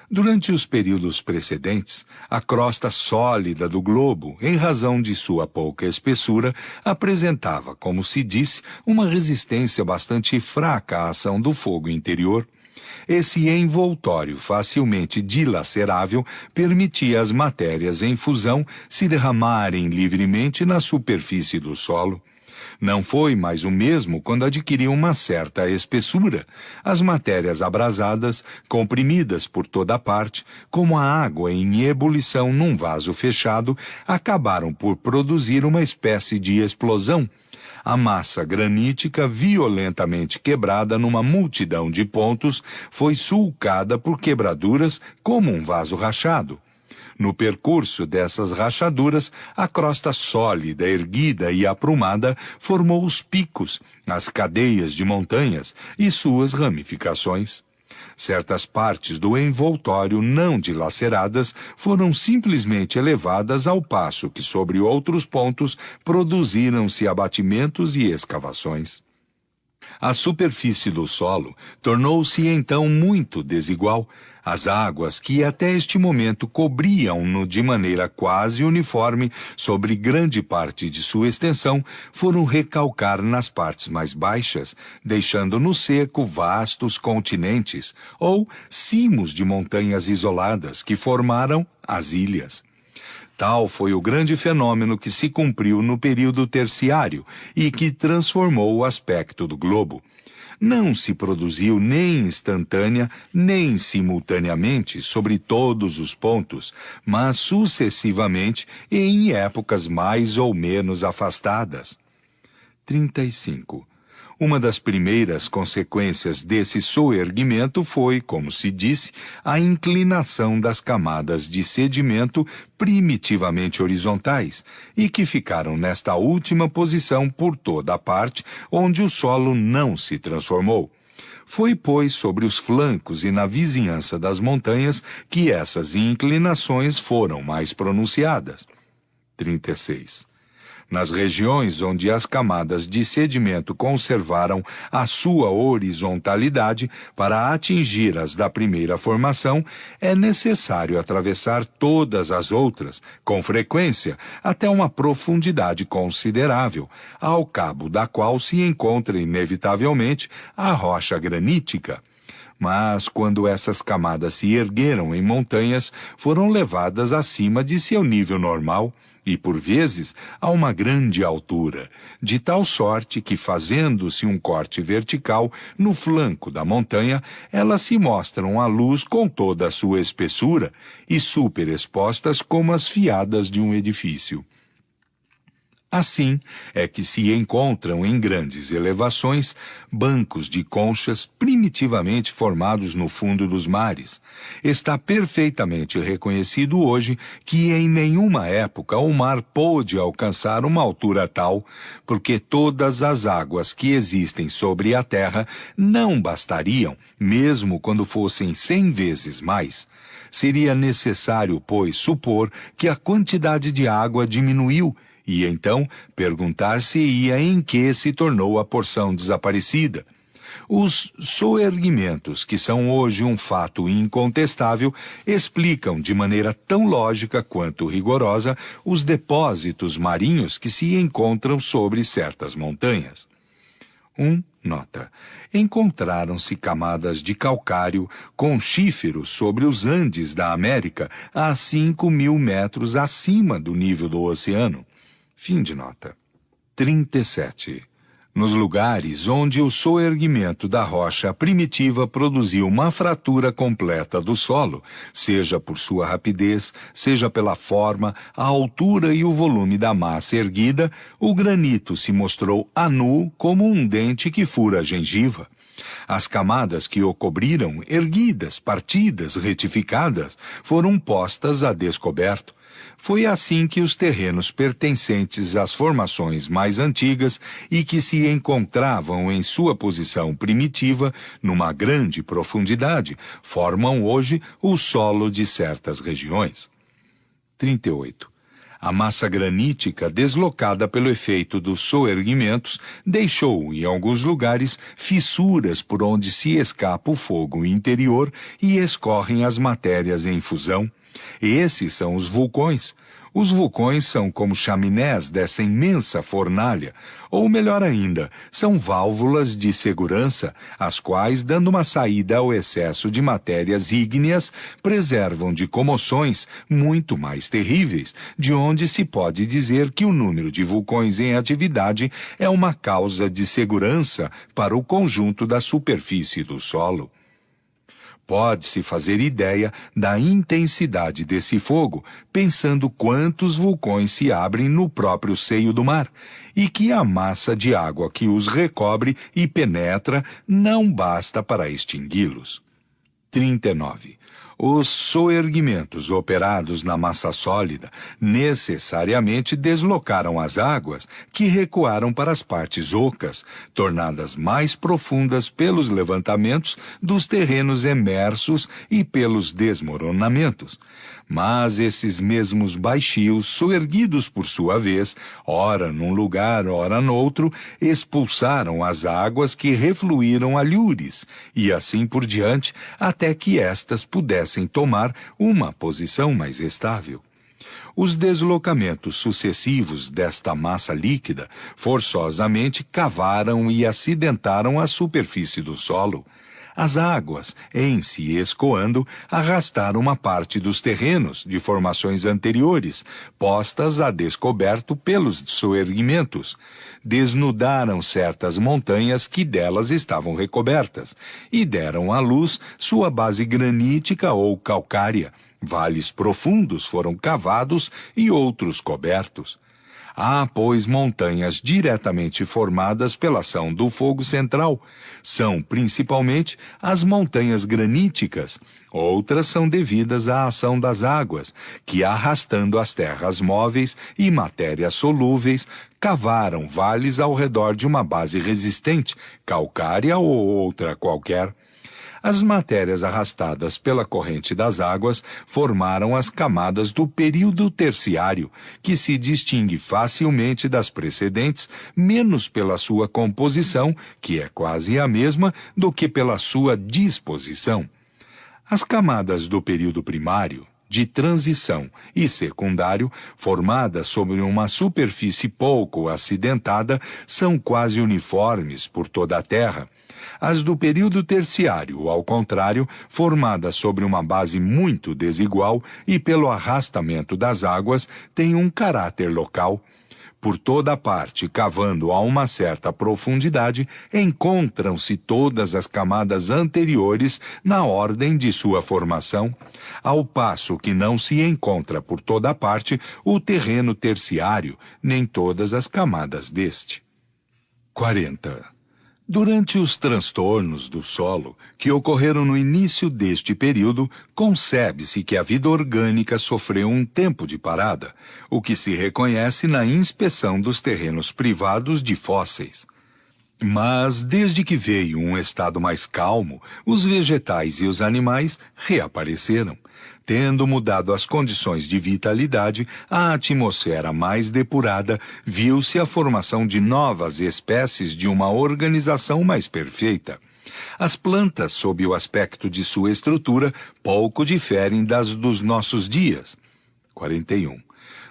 Durante os períodos precedentes, a crosta sólida do globo, em razão de sua pouca espessura, apresentava, como se disse, uma resistência bastante fraca à ação do fogo interior. Esse envoltório facilmente dilacerável permitia às matérias em fusão se derramarem livremente na superfície do solo. Não foi mais o mesmo quando adquiriu uma certa espessura. As matérias abrasadas, comprimidas por toda parte, como a água em ebulição num vaso fechado, acabaram por produzir uma espécie de explosão. A massa granítica, violentamente quebrada numa multidão de pontos, foi sulcada por quebraduras como um vaso rachado. No percurso dessas rachaduras, a crosta sólida, erguida e aprumada formou os picos, as cadeias de montanhas e suas ramificações. Certas partes do envoltório não dilaceradas foram simplesmente elevadas ao passo que sobre outros pontos produziram-se abatimentos e escavações. A superfície do solo tornou-se então muito desigual. As águas que até este momento cobriam-no de maneira quase uniforme sobre grande parte de sua extensão foram recalcar nas partes mais baixas, deixando no seco vastos continentes ou cimos de montanhas isoladas que formaram as ilhas. Tal foi o grande fenômeno que se cumpriu no período terciário e que transformou o aspecto do globo. Não se produziu nem instantânea, nem simultaneamente sobre todos os pontos, mas sucessivamente e em épocas mais ou menos afastadas. 35. Uma das primeiras consequências desse soerguimento foi, como se disse, a inclinação das camadas de sedimento primitivamente horizontais e que ficaram nesta última posição por toda a parte onde o solo não se transformou. Foi, pois, sobre os flancos e na vizinhança das montanhas que essas inclinações foram mais pronunciadas. 36. Nas regiões onde as camadas de sedimento conservaram a sua horizontalidade para atingir as da primeira formação, é necessário atravessar todas as outras, com frequência, até uma profundidade considerável, ao cabo da qual se encontra inevitavelmente a rocha granítica. Mas, quando essas camadas se ergueram em montanhas, foram levadas acima de seu nível normal e, por vezes, a uma grande altura, de tal sorte que, fazendo-se um corte vertical no flanco da montanha, elas se mostram à luz com toda a sua espessura e superexpostas como as fiadas de um edifício. Assim é que se encontram em grandes elevações bancos de conchas primitivamente formados no fundo dos mares. Está perfeitamente reconhecido hoje que em nenhuma época o mar pôde alcançar uma altura tal, porque todas as águas que existem sobre a terra não bastariam, mesmo quando fossem 100 vezes mais. Seria necessário, pois, supor que a quantidade de água diminuiu, e então perguntar-se-ia em que se tornou a porção desaparecida. Os soerguimentos, que são hoje um fato incontestável, explicam de maneira tão lógica quanto rigorosa os depósitos marinhos que se encontram sobre certas montanhas. Nota. Encontraram-se camadas de calcário com schífero sobre os Andes da América a 5.000 metros acima do nível do oceano. Fim de nota. 37. Nos lugares onde o soerguimento da rocha primitiva produziu uma fratura completa do solo, seja por sua rapidez, seja pela forma, a altura e o volume da massa erguida, o granito se mostrou a nu como um dente que fura a gengiva. As camadas que o cobriram, erguidas, partidas, retificadas, foram postas a descoberto. Foi assim que os terrenos pertencentes às formações mais antigas e que se encontravam em sua posição primitiva, numa grande profundidade, formam hoje o solo de certas regiões. 38. A massa granítica, deslocada pelo efeito dos soerguimentos, deixou, em alguns lugares, fissuras por onde se escapa o fogo interior e escorrem as matérias em fusão. Esses são os vulcões. Os vulcões são como chaminés dessa imensa fornalha, ou melhor ainda, são válvulas de segurança, as quais, dando uma saída ao excesso de matérias ígneas, preservam de comoções muito mais terríveis, de onde se pode dizer que o número de vulcões em atividade é uma causa de segurança para o conjunto da superfície do solo. Pode-se fazer ideia da intensidade desse fogo, pensando quantos vulcões se abrem no próprio seio do mar, e que a massa de água que os recobre e penetra não basta para extingui-los. 39. Os soerguimentos operados na massa sólida necessariamente deslocaram as águas que recuaram para as partes ocas, tornadas mais profundas pelos levantamentos dos terrenos emersos e pelos desmoronamentos. Mas esses mesmos baixios, soerguidos por sua vez, ora num lugar, ora noutro, expulsaram as águas que refluíram a lures, e assim por diante, até que estas pudessem tomar uma posição mais estável. Os deslocamentos sucessivos desta massa líquida forçosamente cavaram e acidentaram a superfície do solo. As águas, em se escoando, arrastaram uma parte dos terrenos de formações anteriores, postas a descoberto pelos soerguimentos. Desnudaram certas montanhas que delas estavam recobertas, e deram à luz sua base granítica ou calcária. Vales profundos foram cavados e outros cobertos. Há, pois, montanhas diretamente formadas pela ação do fogo central. São, principalmente, as montanhas graníticas. Outras são devidas à ação das águas, que, arrastando as terras móveis e matérias solúveis, cavaram vales ao redor de uma base resistente, calcária ou outra qualquer. As matérias arrastadas pela corrente das águas formaram as camadas do período terciário, que se distingue facilmente das precedentes, menos pela sua composição, que é quase a mesma, do que pela sua disposição. As camadas do período primário, de transição e secundário, formadas sobre uma superfície pouco acidentada, são quase uniformes por toda a Terra. As do período terciário, ao contrário, formadas sobre uma base muito desigual e pelo arrastamento das águas, têm um caráter local. Por toda parte, cavando a uma certa profundidade, encontram-se todas as camadas anteriores na ordem de sua formação, ao passo que não se encontra por toda parte o terreno terciário, nem todas as camadas deste. 40. Durante os transtornos do solo, que ocorreram no início deste período, concebe-se que a vida orgânica sofreu um tempo de parada, o que se reconhece na inspeção dos terrenos privados de fósseis. Mas, desde que veio um estado mais calmo, os vegetais e os animais reapareceram. Tendo mudado as condições de vitalidade, a atmosfera mais depurada, viu-se a formação de novas espécies de uma organização mais perfeita. As plantas, sob o aspecto de sua estrutura, pouco diferem das dos nossos dias. 41.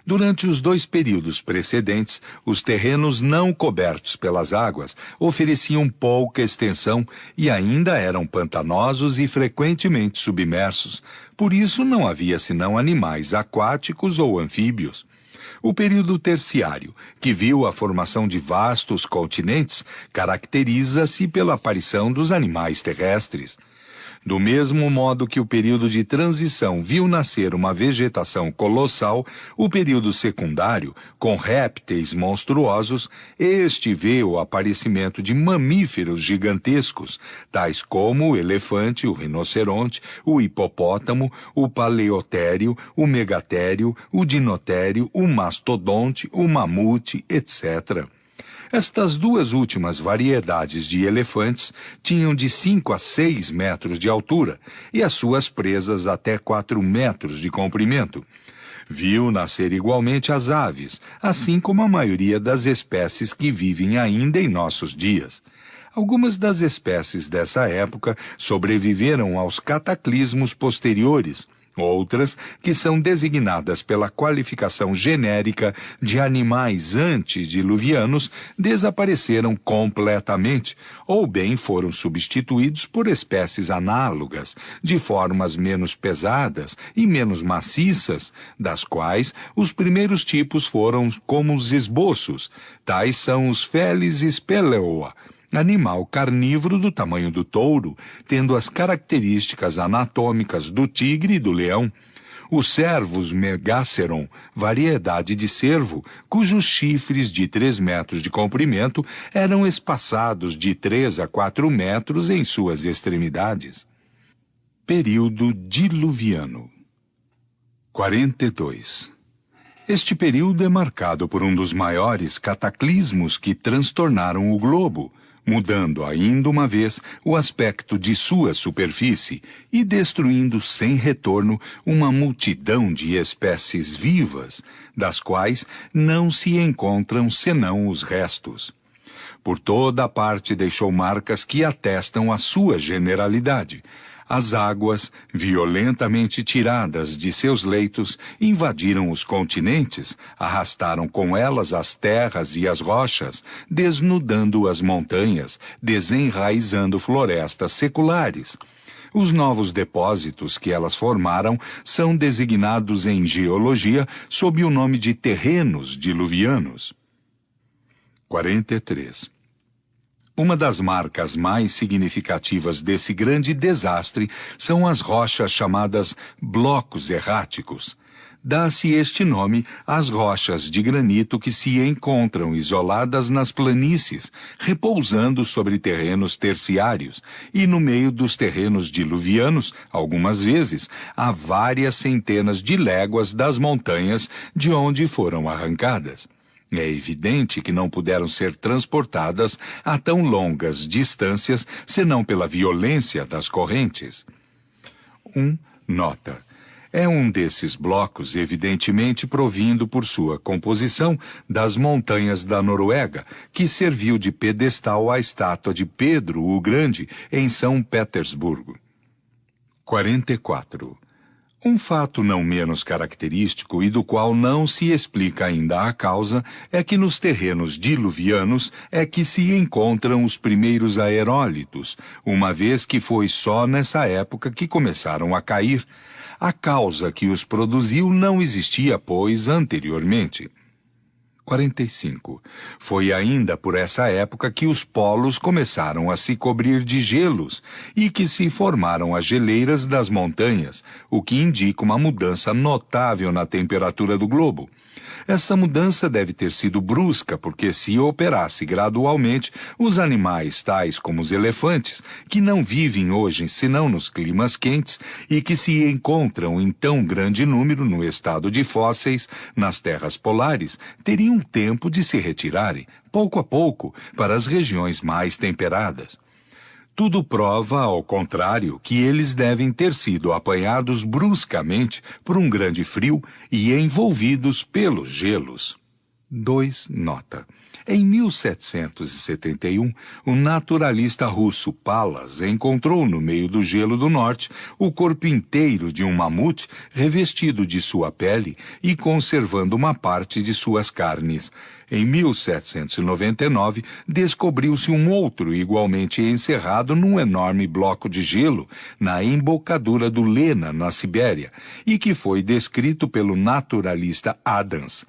Durante os 2 períodos precedentes, os terrenos não cobertos pelas águas ofereciam pouca extensão e ainda eram pantanosos e frequentemente submersos. Por isso não havia senão animais aquáticos ou anfíbios. O período terciário, que viu a formação de vastos continentes, caracteriza-se pela aparição dos animais terrestres. Do mesmo modo que o período de transição viu nascer uma vegetação colossal, o período secundário, com répteis monstruosos, este vê o aparecimento de mamíferos gigantescos, tais como o elefante, o rinoceronte, o hipopótamo, o paleotério, o megatério, o dinotério, o mastodonte, o mamute, etc. Estas 2 últimas variedades de elefantes tinham de 5 a 6 metros de altura e as suas presas até 4 metros de comprimento. Viu nascer igualmente as aves, assim como a maioria das espécies que vivem ainda em nossos dias. Algumas das espécies dessa época sobreviveram aos cataclismos posteriores. Outras, que são designadas pela qualificação genérica de animais antediluvianos, desapareceram completamente, ou bem foram substituídos por espécies análogas, de formas menos pesadas e menos maciças, das quais os primeiros tipos foram como os esboços. Tais são os Felis speleoa, animal carnívoro do tamanho do touro, tendo as características anatômicas do tigre e do leão. Os cervos megaceron, variedade de cervo, cujos chifres de 3 metros de comprimento eram espaçados de 3 a 4 metros em suas extremidades. Período diluviano. 42. Este período é marcado por um dos maiores cataclismos que transtornaram o globo, mudando ainda uma vez o aspecto de sua superfície e destruindo sem retorno uma multidão de espécies vivas, das quais não se encontram senão os restos. Por toda a parte deixou marcas que atestam a sua generalidade. As águas, violentamente tiradas de seus leitos, invadiram os continentes, arrastaram com elas as terras e as rochas, desnudando as montanhas, desenraizando florestas seculares. Os novos depósitos que elas formaram são designados em geologia sob o nome de terrenos diluvianos. 43. Uma das marcas mais significativas desse grande desastre são as rochas chamadas blocos erráticos. Dá-se este nome às rochas de granito que se encontram isoladas nas planícies, repousando sobre terrenos terciários, e no meio dos terrenos diluvianos, algumas vezes, a várias centenas de léguas das montanhas de onde foram arrancadas. É evidente que não puderam ser transportadas a tão longas distâncias, senão pela violência das correntes. Nota. É um desses blocos, evidentemente provindo por sua composição das montanhas da Noruega, que serviu de pedestal à estátua de Pedro o Grande em São Petersburgo. 44. Um fato não menos característico e do qual não se explica ainda a causa é que nos terrenos diluvianos é que se encontram os primeiros aerólitos, uma vez que foi só nessa época que começaram a cair. A causa que os produziu não existia, pois, anteriormente. 45. Foi ainda por essa época que os polos começaram a se cobrir de gelos e que se formaram as geleiras das montanhas, o que indica uma mudança notável na temperatura do globo. Essa mudança deve ter sido brusca, porque se operasse gradualmente, os animais tais como os elefantes, que não vivem hoje senão nos climas quentes e que se encontram em tão grande número no estado de fósseis nas terras polares, teriam tempo de se retirarem, pouco a pouco, para as regiões mais temperadas. Tudo prova, ao contrário, que eles devem ter sido apanhados bruscamente por um grande frio e envolvidos pelos gelos. 2. Nota. Em 1771, o naturalista russo Pallas encontrou no meio do gelo do norte o corpo inteiro de um mamute revestido de sua pele e conservando uma parte de suas carnes. Em 1799, descobriu-se um outro igualmente encerrado num enorme bloco de gelo na embocadura do Lena, na Sibéria, e que foi descrito pelo naturalista Adams.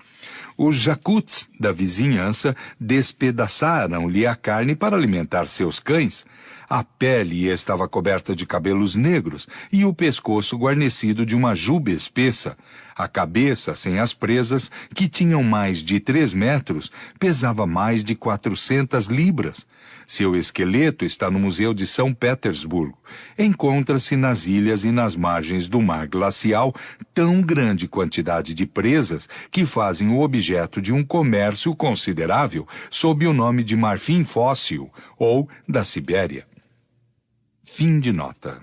Os jacuts da vizinhança despedaçaram-lhe a carne para alimentar seus cães. A pele estava coberta de cabelos negros e o pescoço guarnecido de uma juba espessa. A cabeça, sem as presas, que tinham mais de 3 metros, pesava mais de 400 libras. Seu esqueleto está no Museu de São Petersburgo. Encontra-se nas ilhas e nas margens do mar glacial tão grande quantidade de presas que fazem o objeto de um comércio considerável sob o nome de marfim fóssil ou da Sibéria. Fim de nota.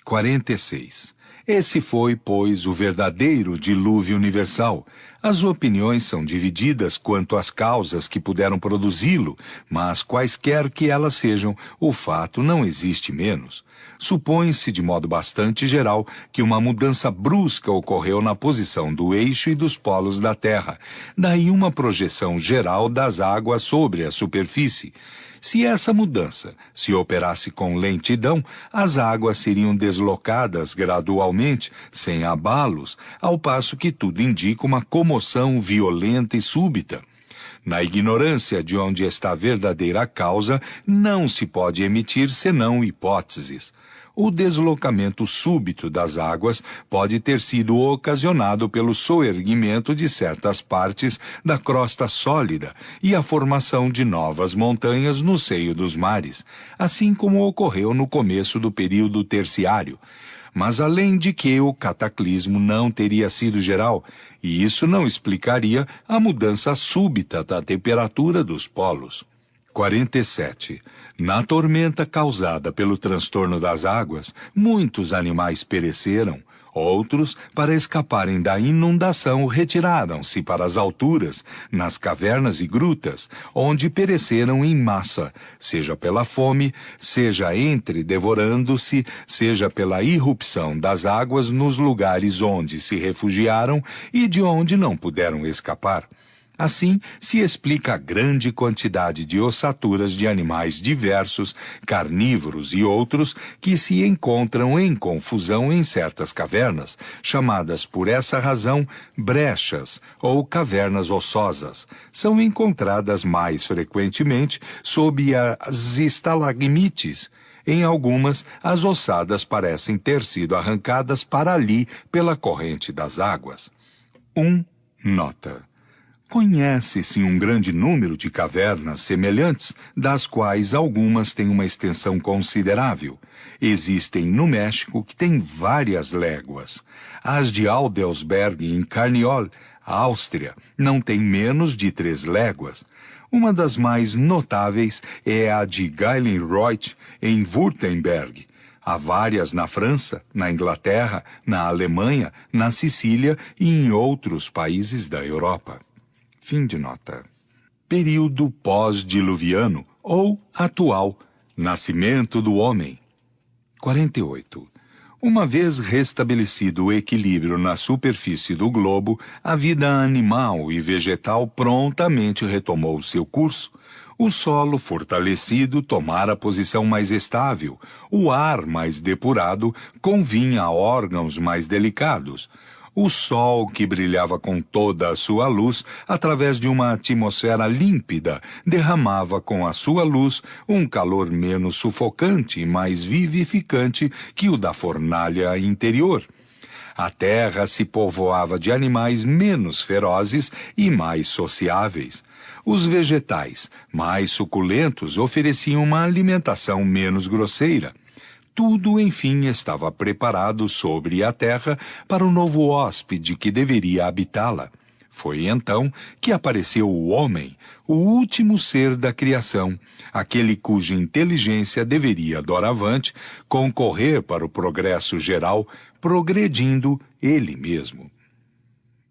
46. Esse foi, pois, o verdadeiro dilúvio universal. As opiniões são divididas quanto às causas que puderam produzi-lo, mas quaisquer que elas sejam, o fato não existe menos. Supõe-se de modo bastante geral que uma mudança brusca ocorreu na posição do eixo e dos polos da Terra, daí uma projeção geral das águas sobre a superfície. Se essa mudança se operasse com lentidão, as águas seriam deslocadas gradualmente, sem abalos, ao passo que tudo indica uma comoção violenta e súbita. Na ignorância de onde está a verdadeira causa, não se pode emitir senão hipóteses. O deslocamento súbito das águas pode ter sido ocasionado pelo soerguimento de certas partes da crosta sólida e a formação de novas montanhas no seio dos mares, assim como ocorreu no começo do período terciário. Mas além de que o cataclismo não teria sido geral, e isso não explicaria a mudança súbita da temperatura dos polos. 47. Na tormenta causada pelo transtorno das águas, muitos animais pereceram. Outros, para escaparem da inundação, retiraram-se para as alturas, nas cavernas e grutas, onde pereceram em massa, seja pela fome, seja entre devorando-se, seja pela irrupção das águas nos lugares onde se refugiaram e de onde não puderam escapar. Assim, se explica a grande quantidade de ossaturas de animais diversos, carnívoros e outros, que se encontram em confusão em certas cavernas, chamadas por essa razão brechas ou cavernas ossosas. São encontradas mais frequentemente sob as estalagmites. Em algumas, as ossadas parecem ter sido arrancadas para ali pela corrente das águas. Nota. Conhece-se um grande número de cavernas semelhantes, das quais algumas têm uma extensão considerável. Existem no México que têm várias léguas. As de Adelsberg, em Carniol, Áustria, não têm menos de 3 léguas. Uma das mais notáveis é a de Geilenreuth, em Württemberg. Há várias na França, na Inglaterra, na Alemanha, na Sicília e em outros países da Europa. Fim de nota. Período pós-diluviano ou atual. Nascimento do homem. 48. Uma vez restabelecido o equilíbrio na superfície do globo, a vida animal e vegetal prontamente retomou seu curso. O solo fortalecido tomara a posição mais estável, o ar mais depurado convinha a órgãos mais delicados. O sol, que brilhava com toda a sua luz através de uma atmosfera límpida, derramava com a sua luz um calor menos sufocante e mais vivificante que o da fornalha interior. A terra se povoava de animais menos ferozes e mais sociáveis. Os vegetais, mais suculentos, ofereciam uma alimentação menos grosseira. Tudo, enfim, estava preparado sobre a terra para o novo hóspede que deveria habitá-la. Foi então que apareceu o homem, o último ser da criação, aquele cuja inteligência deveria, doravante, concorrer para o progresso geral, progredindo ele mesmo.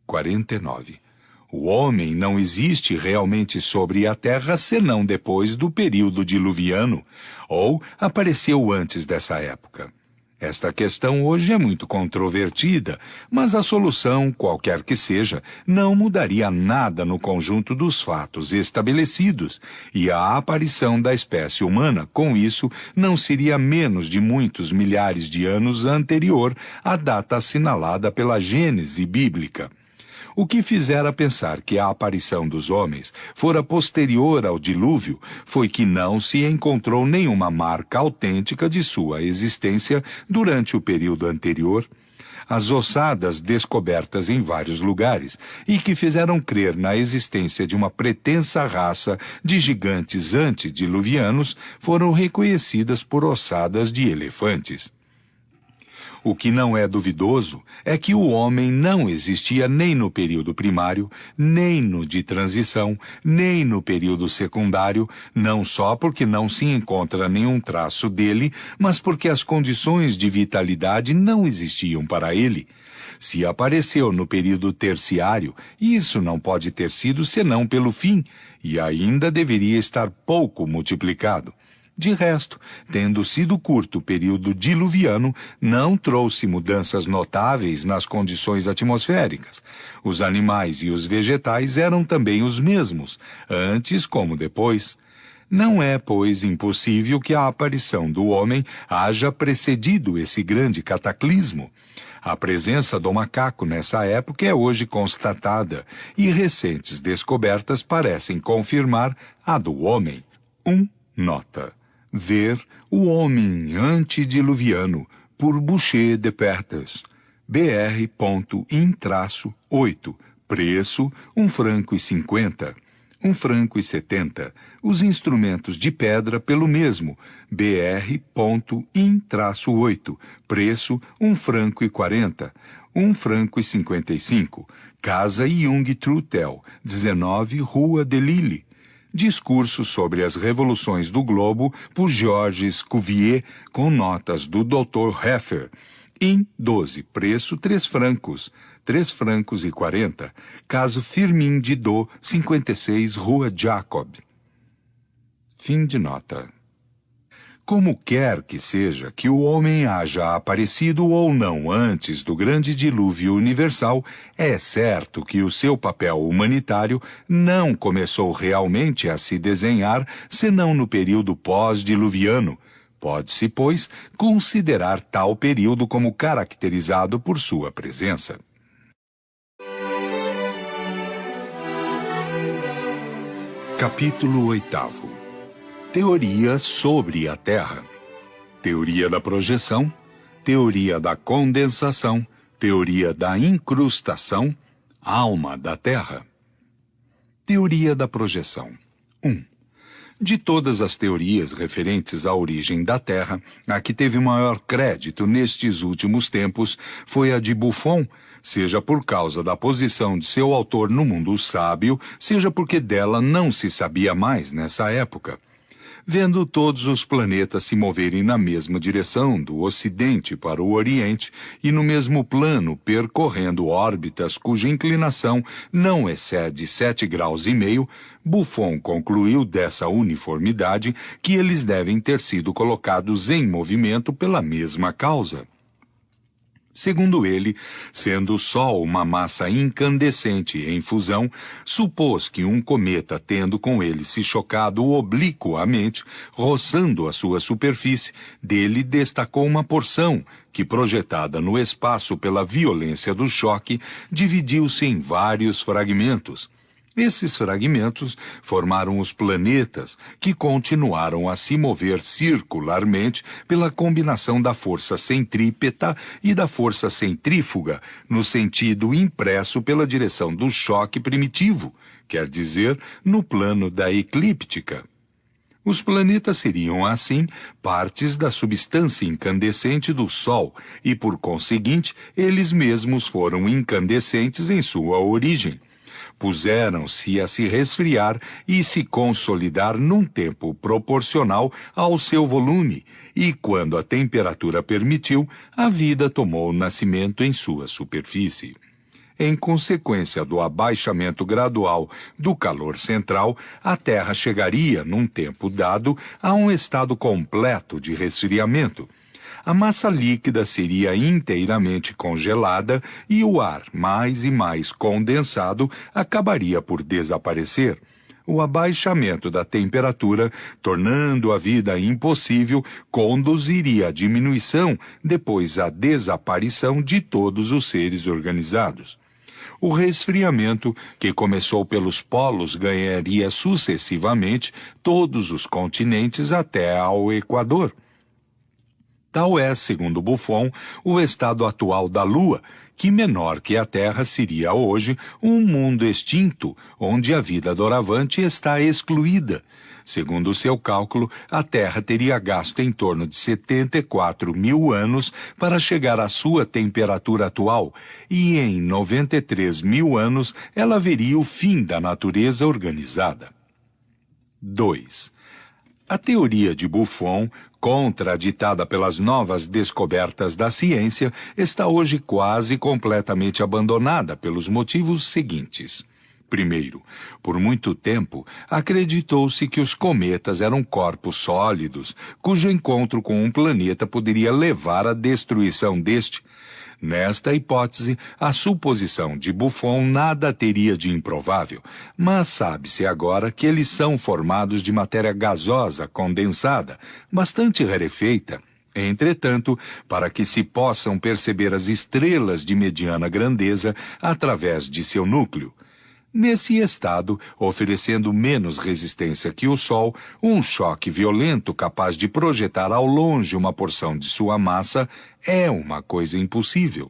49. O homem não existe realmente sobre a Terra senão depois do período diluviano, ou apareceu antes dessa época. Esta questão hoje é muito controvertida, mas a solução, qualquer que seja, não mudaria nada no conjunto dos fatos estabelecidos, e a aparição da espécie humana, com isso, não seria menos de muitos milhares de anos anterior à data assinalada pela Gênese bíblica. O que fizera pensar que a aparição dos homens fora posterior ao dilúvio foi que não se encontrou nenhuma marca autêntica de sua existência durante o período anterior. As ossadas descobertas em vários lugares e que fizeram crer na existência de uma pretensa raça de gigantes antediluvianos foram reconhecidas por ossadas de elefantes. O que não é duvidoso é que o homem não existia nem no período primário, nem no de transição, nem no período secundário, não só porque não se encontra nenhum traço dele, mas porque as condições de vitalidade não existiam para ele. Se apareceu no período terciário, isso não pode ter sido senão pelo fim, e ainda deveria estar pouco multiplicado. De resto, tendo sido curto o período diluviano, não trouxe mudanças notáveis nas condições atmosféricas. Os animais e os vegetais eram também os mesmos, antes como depois. Não é, pois, impossível que a aparição do homem haja precedido esse grande cataclismo. A presença do macaco nessa época é hoje constatada, e recentes descobertas parecem confirmar a do homem. Nota. Ver O Homem Antediluviano, por Boucher de Perthes, br.in-8, preço R$1,50, R$1,70, os instrumentos de pedra pelo mesmo, br.in-8, preço R$1,40, R$1,55, Casa Jung Trutel, 19, Rua de Lille. Discurso sobre as revoluções do globo por Georges Cuvier, com notas do Dr. Heffer. In 12, preço R$3, R$3,40. Caso Firmin Didot, 56, Rua Jacob. Fim de nota. Como quer que seja que o homem haja aparecido ou não antes do grande dilúvio universal, é certo que o seu papel humanitário não começou realmente a se desenhar senão no período pós-diluviano. Pode-se, pois, considerar tal período como caracterizado por sua presença. Capítulo 8. Teoria sobre a Terra. Teoria da projeção, teoria da condensação, teoria da incrustação, alma da Terra. Teoria da projeção. 1. De todas as teorias referentes à origem da Terra, a que teve maior crédito nestes últimos tempos foi a de Buffon, seja por causa da posição de seu autor no mundo sábio, seja porque dela não se sabia mais nessa época. Vendo todos os planetas se moverem na mesma direção, do Ocidente para o Oriente, e no mesmo plano percorrendo órbitas cuja inclinação não excede 7,5 graus, Buffon concluiu dessa uniformidade que eles devem ter sido colocados em movimento pela mesma causa. Segundo ele, sendo o Sol uma massa incandescente em fusão, supôs que um cometa, tendo com ele se chocado obliquamente, roçando a sua superfície, dele destacou uma porção que, projetada no espaço pela violência do choque, dividiu-se em vários fragmentos. Esses fragmentos formaram os planetas, que continuaram a se mover circularmente pela combinação da força centrípeta e da força centrífuga, no sentido impresso pela direção do choque primitivo, quer dizer, no plano da eclíptica. Os planetas seriam, assim, partes da substância incandescente do Sol e, por conseguinte, eles mesmos foram incandescentes em sua origem. Puseram-se a se resfriar e se consolidar num tempo proporcional ao seu volume, e quando a temperatura permitiu, a vida tomou nascimento em sua superfície. Em consequência do abaixamento gradual do calor central, a Terra chegaria, num tempo dado, a um estado completo de resfriamento. A massa líquida seria inteiramente congelada e o ar, mais e mais condensado, acabaria por desaparecer. O abaixamento da temperatura, tornando a vida impossível, conduziria à diminuição, depois à desaparição de todos os seres organizados. O resfriamento, que começou pelos polos, ganharia sucessivamente todos os continentes até ao Equador. Tal é, segundo Buffon, o estado atual da Lua, que menor que a Terra seria hoje um mundo extinto, onde a vida doravante está excluída. Segundo seu cálculo, a Terra teria gasto em torno de 74 mil anos para chegar à sua temperatura atual, e em 93 mil anos ela veria o fim da natureza organizada. 2. A teoria de Buffon, contraditada pelas novas descobertas da ciência, está hoje quase completamente abandonada pelos motivos seguintes. Primeiro, por muito tempo, acreditou-se que os cometas eram corpos sólidos, cujo encontro com um planeta poderia levar à destruição deste. Nesta hipótese, a suposição de Buffon nada teria de improvável, mas sabe-se agora que eles são formados de matéria gasosa condensada, bastante rarefeita. Entretanto, para que se possam perceber as estrelas de mediana grandeza através de seu núcleo. Nesse estado, oferecendo menos resistência que o Sol, um choque violento capaz de projetar ao longe uma porção de sua massa é uma coisa impossível.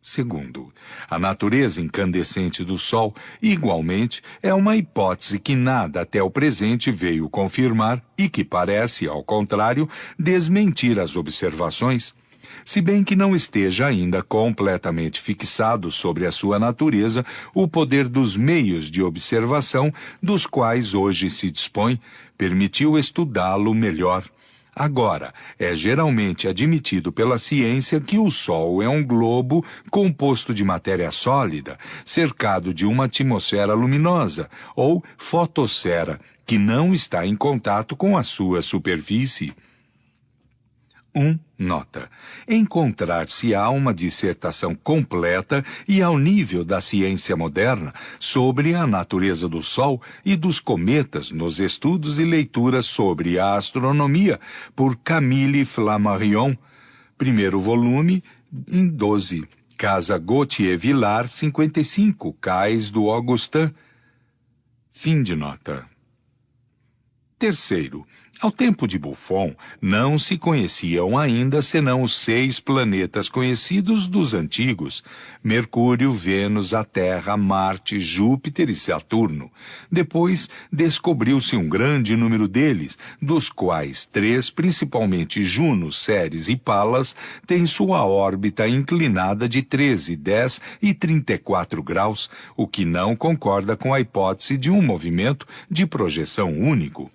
Segundo, a natureza incandescente do Sol, igualmente, é uma hipótese que nada até o presente veio confirmar e que parece, ao contrário, desmentir as observações. Se bem que não esteja ainda completamente fixado sobre a sua natureza o poder dos meios de observação dos quais hoje se dispõe, permitiu estudá-lo melhor. Agora, é geralmente admitido pela ciência que o Sol é um globo composto de matéria sólida, cercado de uma atmosfera luminosa, ou fotosfera, que não está em contato com a sua superfície. Nota. Encontrar-se-á uma dissertação completa e ao nível da ciência moderna sobre a natureza do Sol e dos cometas nos estudos e leituras sobre a astronomia por Camille Flammarion. Primeiro volume, em 12. Casa Gauthier-Villard, 55, Cais do Augustin. Fim de nota. Terceiro, Ao tempo de Buffon, não se conheciam ainda senão os 6 planetas conhecidos dos antigos: Mercúrio, Vênus, a Terra, Marte, Júpiter e Saturno. Depois, descobriu-se um grande número deles, dos quais 3, principalmente Juno, Ceres e Palas, têm sua órbita inclinada de 13, 10 e 34 graus, o que não concorda com a hipótese de um movimento de projeção único.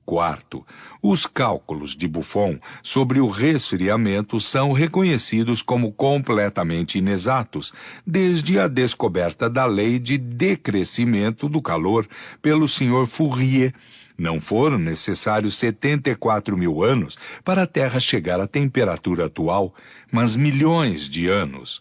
Quarto, os cálculos de Buffon sobre o resfriamento são reconhecidos como completamente inexatos desde a descoberta da lei de decrescimento do calor pelo Sr. Fourier. Não foram necessários 74 mil anos para a Terra chegar à temperatura atual, mas milhões de anos.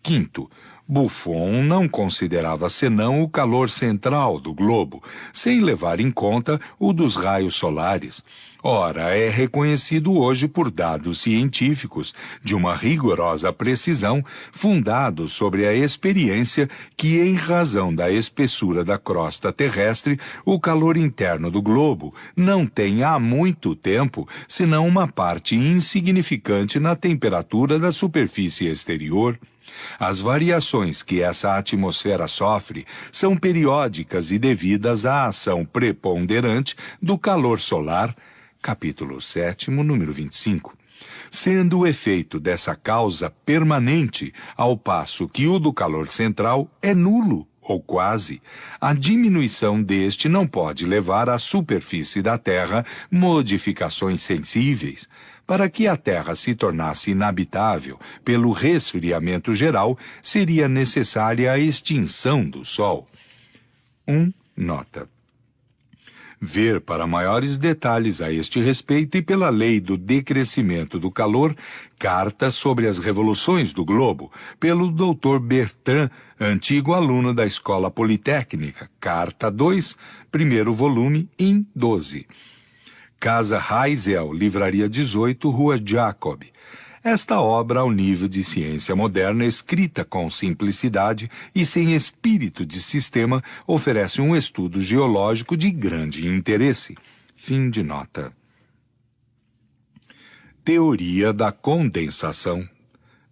Quinto, Buffon não considerava senão o calor central do globo, sem levar em conta o dos raios solares. Ora, é reconhecido hoje por dados científicos de uma rigorosa precisão, fundados sobre a experiência que, em razão da espessura da crosta terrestre, o calor interno do globo não tem há muito tempo senão uma parte insignificante na temperatura da superfície exterior. As variações que essa atmosfera sofre são periódicas e devidas à ação preponderante do calor solar, capítulo 7, número 25, sendo o efeito dessa causa permanente, ao passo que o do calor central é nulo, ou quase. A diminuição deste não pode levar à superfície da Terra modificações sensíveis. Para que a Terra se tornasse inabitável pelo resfriamento geral, seria necessária a extinção do Sol. Nota. Ver para maiores detalhes a este respeito e pela lei do decrescimento do calor, Carta sobre as revoluções do globo, pelo Dr. Bertrand, antigo aluno da Escola Politécnica, Carta 2, primeiro volume, in 12. Casa Heisel, Livraria 18, Rua Jacob. Esta obra, ao nível de ciência moderna, escrita com simplicidade e sem espírito de sistema, oferece um estudo geológico de grande interesse. Fim de nota. Teoria da condensação.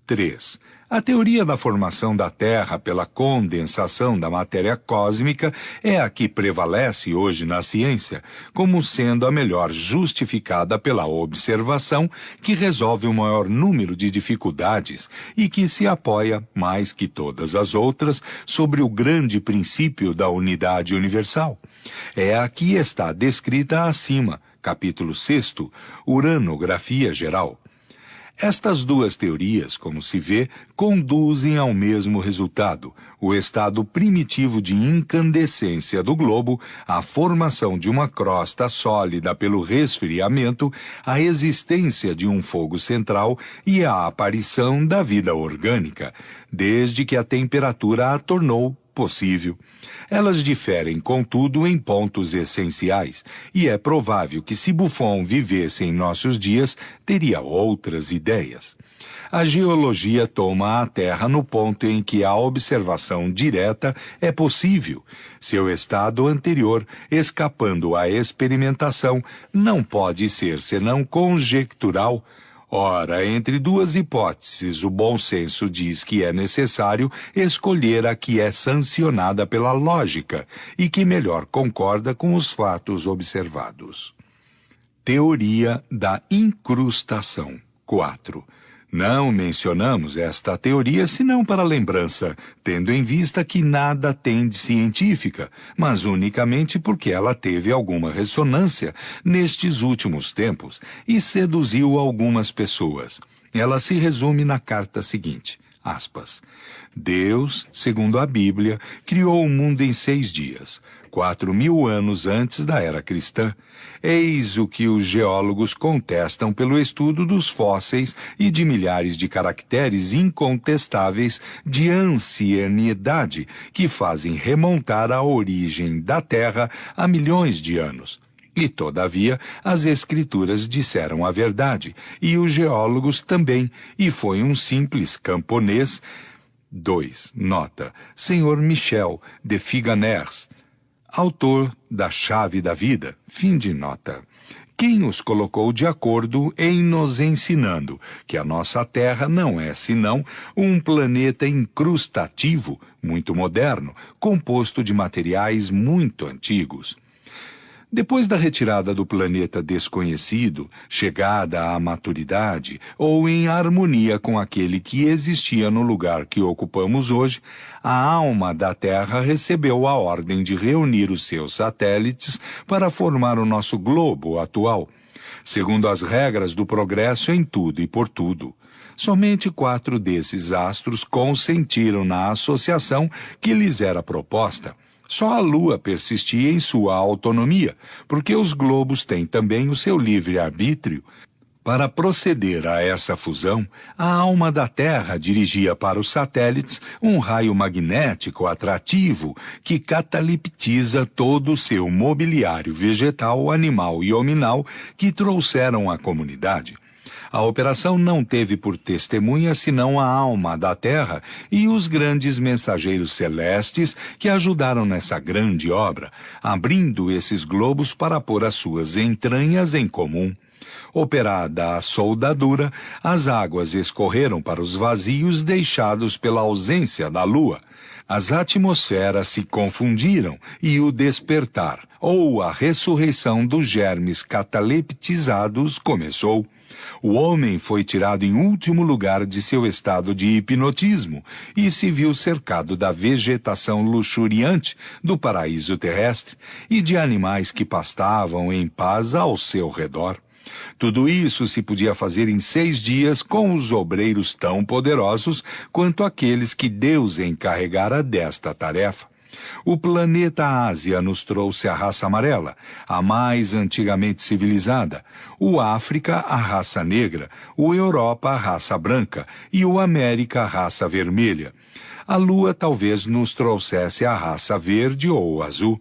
3. A teoria da formação da Terra pela condensação da matéria cósmica é a que prevalece hoje na ciência, como sendo a melhor justificada pela observação que resolve o maior número de dificuldades e que se apoia, mais que todas as outras, sobre o grande princípio da unidade universal. É a que está descrita acima, capítulo 6, Uranografia Geral. Estas duas teorias, como se vê, conduzem ao mesmo resultado, o estado primitivo de incandescência do globo, a formação de uma crosta sólida pelo resfriamento, a existência de um fogo central e a aparição da vida orgânica, desde que a temperatura a tornou possível. Elas diferem, contudo, em pontos essenciais, e é provável que se Buffon vivesse em nossos dias, teria outras ideias. A geologia toma a Terra no ponto em que a observação direta é possível. Seu estado anterior, escapando à experimentação, não pode ser senão conjectural. Ora, entre duas hipóteses, o bom senso diz que é necessário escolher a que é sancionada pela lógica e que melhor concorda com os fatos observados. Teoria da incrustação. 4. Não mencionamos esta teoria senão para lembrança, tendo em vista que nada tem de científica, mas unicamente porque ela teve alguma ressonância nestes últimos tempos e seduziu algumas pessoas. Ela se resume na carta seguinte, aspas, Deus, segundo a Bíblia, criou o mundo em 6 dias, 4.000 anos antes da era cristã. Eis o que os geólogos contestam pelo estudo dos fósseis e de milhares de caracteres incontestáveis de ancianidade que fazem remontar a origem da Terra a milhões de anos. E, todavia, as Escrituras disseram a verdade, e os geólogos também, e foi um simples camponês. 2. Nota. Sr. Michel de Figaners. autor da Chave da Vida, fim de nota. Quem os colocou de acordo em nos ensinando que a nossa Terra não é senão um planeta incrustativo, muito moderno, composto de materiais muito antigos. Depois da retirada do planeta desconhecido, chegada à maturidade ou em harmonia com aquele que existia no lugar que ocupamos hoje, a alma da Terra recebeu a ordem de reunir os seus satélites para formar o nosso globo atual, segundo as regras do progresso em tudo e por tudo. Somente 4 desses astros consentiram na associação que lhes era proposta. Só a Lua persistia em sua autonomia, porque os globos têm também o seu livre-arbítrio. Para proceder a essa fusão, a alma da Terra dirigia para os satélites um raio magnético atrativo que cataleptiza todo o seu mobiliário vegetal, animal e hominal que trouxeram à comunidade. A operação não teve por testemunha senão a alma da Terra e os grandes mensageiros celestes que ajudaram nessa grande obra, abrindo esses globos para pôr as suas entranhas em comum. Operada a soldadura, as águas escorreram para os vazios deixados pela ausência da Lua. As atmosferas se confundiram e o despertar, ou a ressurreição dos germes cataleptizados começou. O homem foi tirado em último lugar de seu estado de hipnotismo e se viu cercado da vegetação luxuriante do paraíso terrestre e de animais que pastavam em paz ao seu redor. Tudo isso se podia fazer em 6 dias com os obreiros tão poderosos quanto aqueles que Deus encarregara desta tarefa. O planeta Ásia nos trouxe a raça amarela, a mais antigamente civilizada, o África a raça negra, o Europa a raça branca e o América a raça vermelha. A Lua talvez nos trouxesse a raça verde ou azul.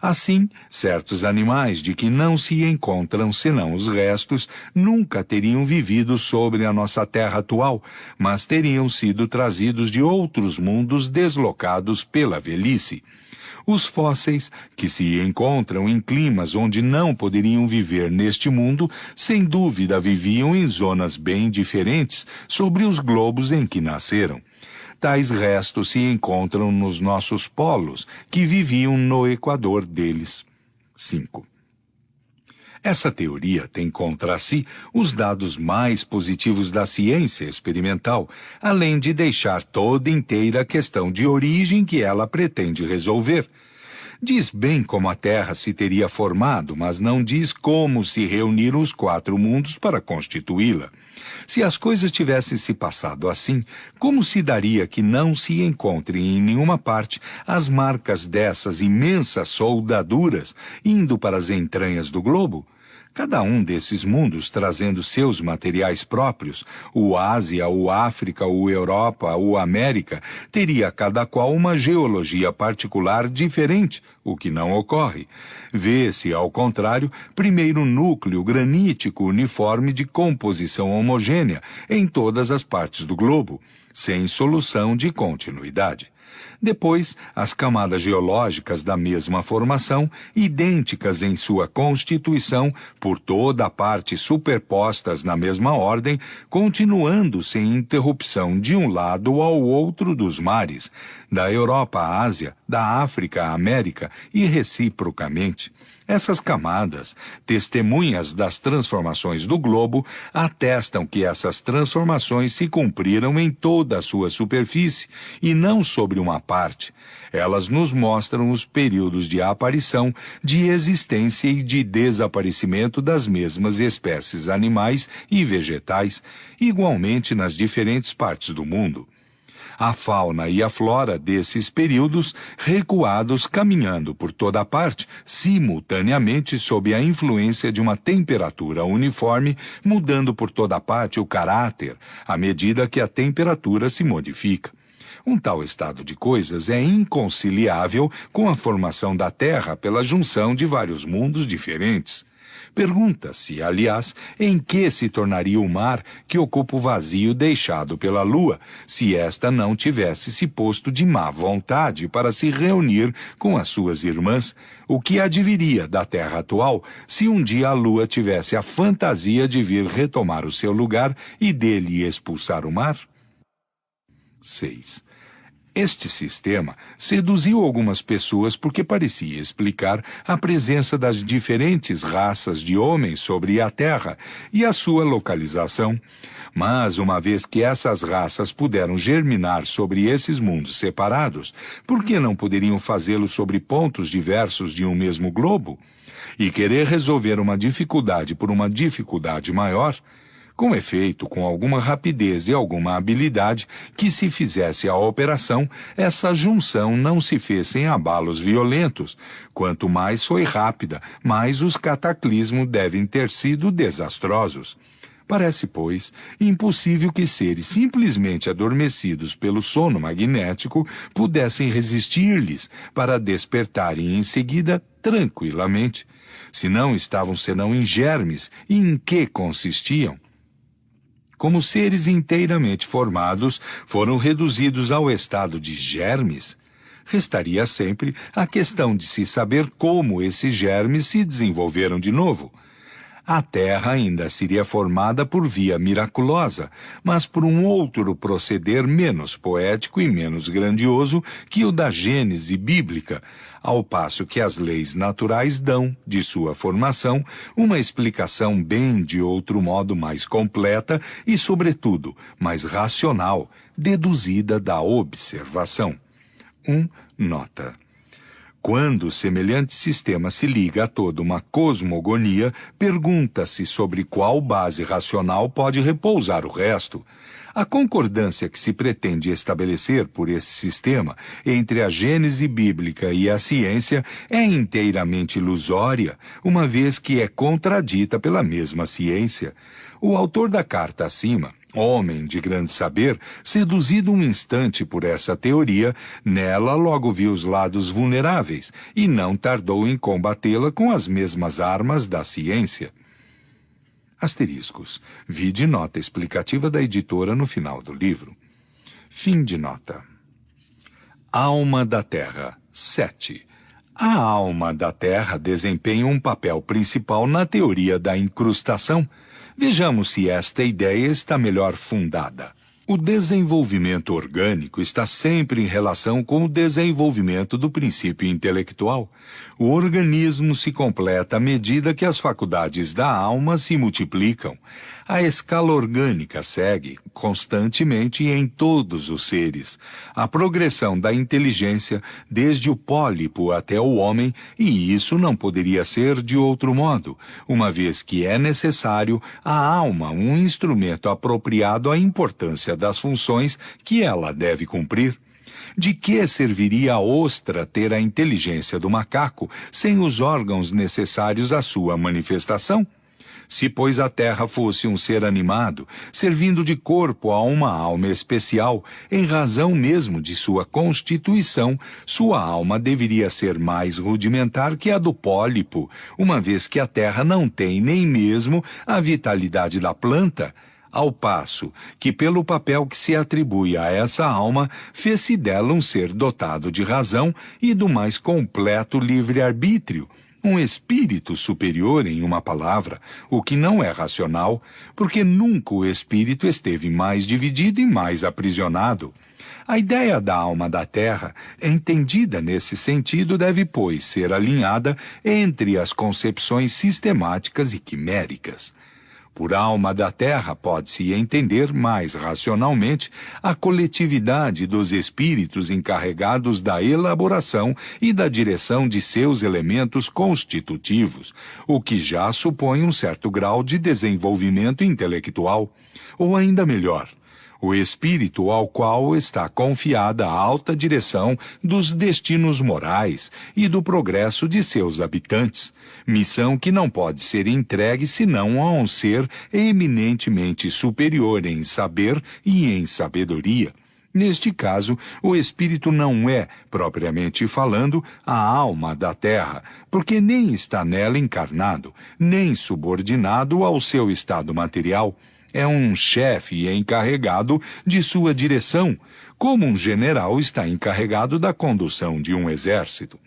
Assim, certos animais de que não se encontram senão os restos nunca teriam vivido sobre a nossa Terra atual, mas teriam sido trazidos de outros mundos deslocados pela velhice. Os fósseis, que se encontram em climas onde não poderiam viver neste mundo, sem dúvida viviam em zonas bem diferentes sobre os globos em que nasceram. Tais restos se encontram nos nossos polos, que viviam no equador deles. 5. Essa teoria tem contra si os dados mais positivos da ciência experimental, além de deixar toda inteira a questão de origem que ela pretende resolver. Diz bem como a Terra se teria formado, mas não diz como se reuniram os 4 mundos para constituí-la. Se as coisas tivessem se passado assim, como se daria que não se encontrem em nenhuma parte as marcas dessas imensas soldaduras indo para as entranhas do globo? Cada um desses mundos trazendo seus materiais próprios, o Ásia, o África, o Europa, o América, teria cada qual uma geologia particular diferente, o que não ocorre. Vê-se, ao contrário, primeiro núcleo granítico uniforme de composição homogênea em todas as partes do globo, sem solução de continuidade. Depois, as camadas geológicas da mesma formação, idênticas em sua constituição, por toda a parte superpostas na mesma ordem, continuando sem interrupção de um lado ao outro dos mares, da Europa à Ásia, da África à América e reciprocamente. Essas camadas, testemunhas das transformações do globo, atestam que essas transformações se cumpriram em toda a sua superfície e não sobre uma parte. Elas nos mostram os períodos de aparição, de existência e de desaparecimento das mesmas espécies animais e vegetais, igualmente nas diferentes partes do mundo. A fauna e a flora desses períodos, recuados caminhando por toda a parte, simultaneamente sob a influência de uma temperatura uniforme, mudando por toda a parte o caráter, à medida que a temperatura se modifica. Um tal estado de coisas é inconciliável com a formação da Terra pela junção de vários mundos diferentes. Pergunta-se, aliás, em que se tornaria o mar que ocupa o vazio deixado pela lua, se esta não tivesse se posto de má vontade para se reunir com as suas irmãs, o que adviria da terra atual se um dia a lua tivesse a fantasia de vir retomar o seu lugar e dele expulsar o mar? 6. Este sistema seduziu algumas pessoas porque parecia explicar a presença das diferentes raças de homens sobre a Terra e a sua localização. Mas, uma vez que essas raças puderam germinar sobre esses mundos separados, por que não poderiam fazê-lo sobre pontos diversos de um mesmo globo? E querer resolver uma dificuldade por uma dificuldade maior? Com efeito, com alguma rapidez e alguma habilidade que se fizesse a operação, essa junção não se fez sem abalos violentos. Quanto mais foi rápida, mais os cataclismos devem ter sido desastrosos. Parece, pois, impossível que seres simplesmente adormecidos pelo sono magnético pudessem resistir-lhes para despertarem em seguida tranquilamente. Se não estavam senão em germes, e em que consistiam? Como seres inteiramente formados, foram reduzidos ao estado de germes? Restaria sempre a questão de se saber como esses germes se desenvolveram de novo. A Terra ainda seria formada por via miraculosa, mas por um outro proceder menos poético e menos grandioso que o da Gênese bíblica, ao passo que as leis naturais dão, de sua formação, uma explicação bem de outro modo mais completa e, sobretudo, mais racional, deduzida da observação. Nota. Quando semelhante sistema se liga a toda uma cosmogonia, pergunta-se sobre qual base racional pode repousar o resto. A concordância que se pretende estabelecer por esse sistema entre a Gênese bíblica e a ciência é inteiramente ilusória, uma vez que é contradita pela mesma ciência. O autor da carta acima, homem de grande saber, seduzido um instante por essa teoria, nela logo viu os lados vulneráveis e não tardou em combatê-la com as mesmas armas da ciência. Asteriscos. Vide nota explicativa da editora no final do livro. Fim de nota. Alma da Terra. 7. A alma da Terra desempenha um papel principal na teoria da incrustação. Vejamos se esta ideia está melhor fundada. O desenvolvimento orgânico está sempre em relação com o desenvolvimento do princípio intelectual. O organismo se completa à medida que as faculdades da alma se multiplicam. A escala orgânica segue constantemente em todos os seres. A progressão da inteligência desde o pólipo até o homem, e isso não poderia ser de outro modo, uma vez que é necessário à alma um instrumento apropriado à importância das funções que ela deve cumprir. De que serviria a ostra ter a inteligência do macaco sem os órgãos necessários à sua manifestação? Se, pois, a Terra fosse um ser animado, servindo de corpo a uma alma especial, em razão mesmo de sua constituição, sua alma deveria ser mais rudimentar que a do pólipo, uma vez que a Terra não tem nem mesmo a vitalidade da planta, ao passo que, pelo papel que se atribui a essa alma, fez-se dela um ser dotado de razão e do mais completo livre-arbítrio, um espírito superior, em uma palavra, o que não é racional, porque nunca o espírito esteve mais dividido e mais aprisionado. A ideia da alma da Terra, entendida nesse sentido, deve, pois, ser alinhada entre as concepções sistemáticas e quiméricas. Por alma da Terra pode-se entender mais racionalmente a coletividade dos espíritos encarregados da elaboração e da direção de seus elementos constitutivos, o que já supõe um certo grau de desenvolvimento intelectual, ou ainda melhor, o espírito ao qual está confiada a alta direção dos destinos morais e do progresso de seus habitantes, missão que não pode ser entregue senão a um ser eminentemente superior em saber e em sabedoria. Neste caso, o espírito não é, propriamente falando, a alma da terra, porque nem está nela encarnado, nem subordinado ao seu estado material. É um chefe encarregado de sua direção, como um general está encarregado da condução de um exército.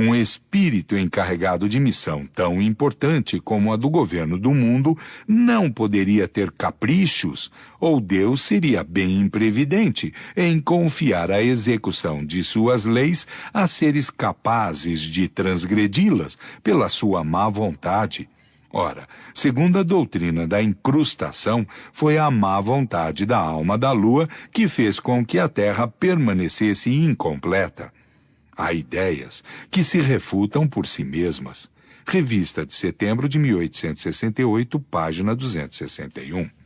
Um espírito encarregado de missão tão importante como a do governo do mundo não poderia ter caprichos, ou Deus seria bem imprevidente em confiar a execução de suas leis a seres capazes de transgredi-las pela sua má vontade. Ora, segundo a doutrina da incrustação, foi a má vontade da alma da lua que fez com que a terra permanecesse incompleta. Há ideias que se refutam por si mesmas. Revista de setembro de 1868, página 261.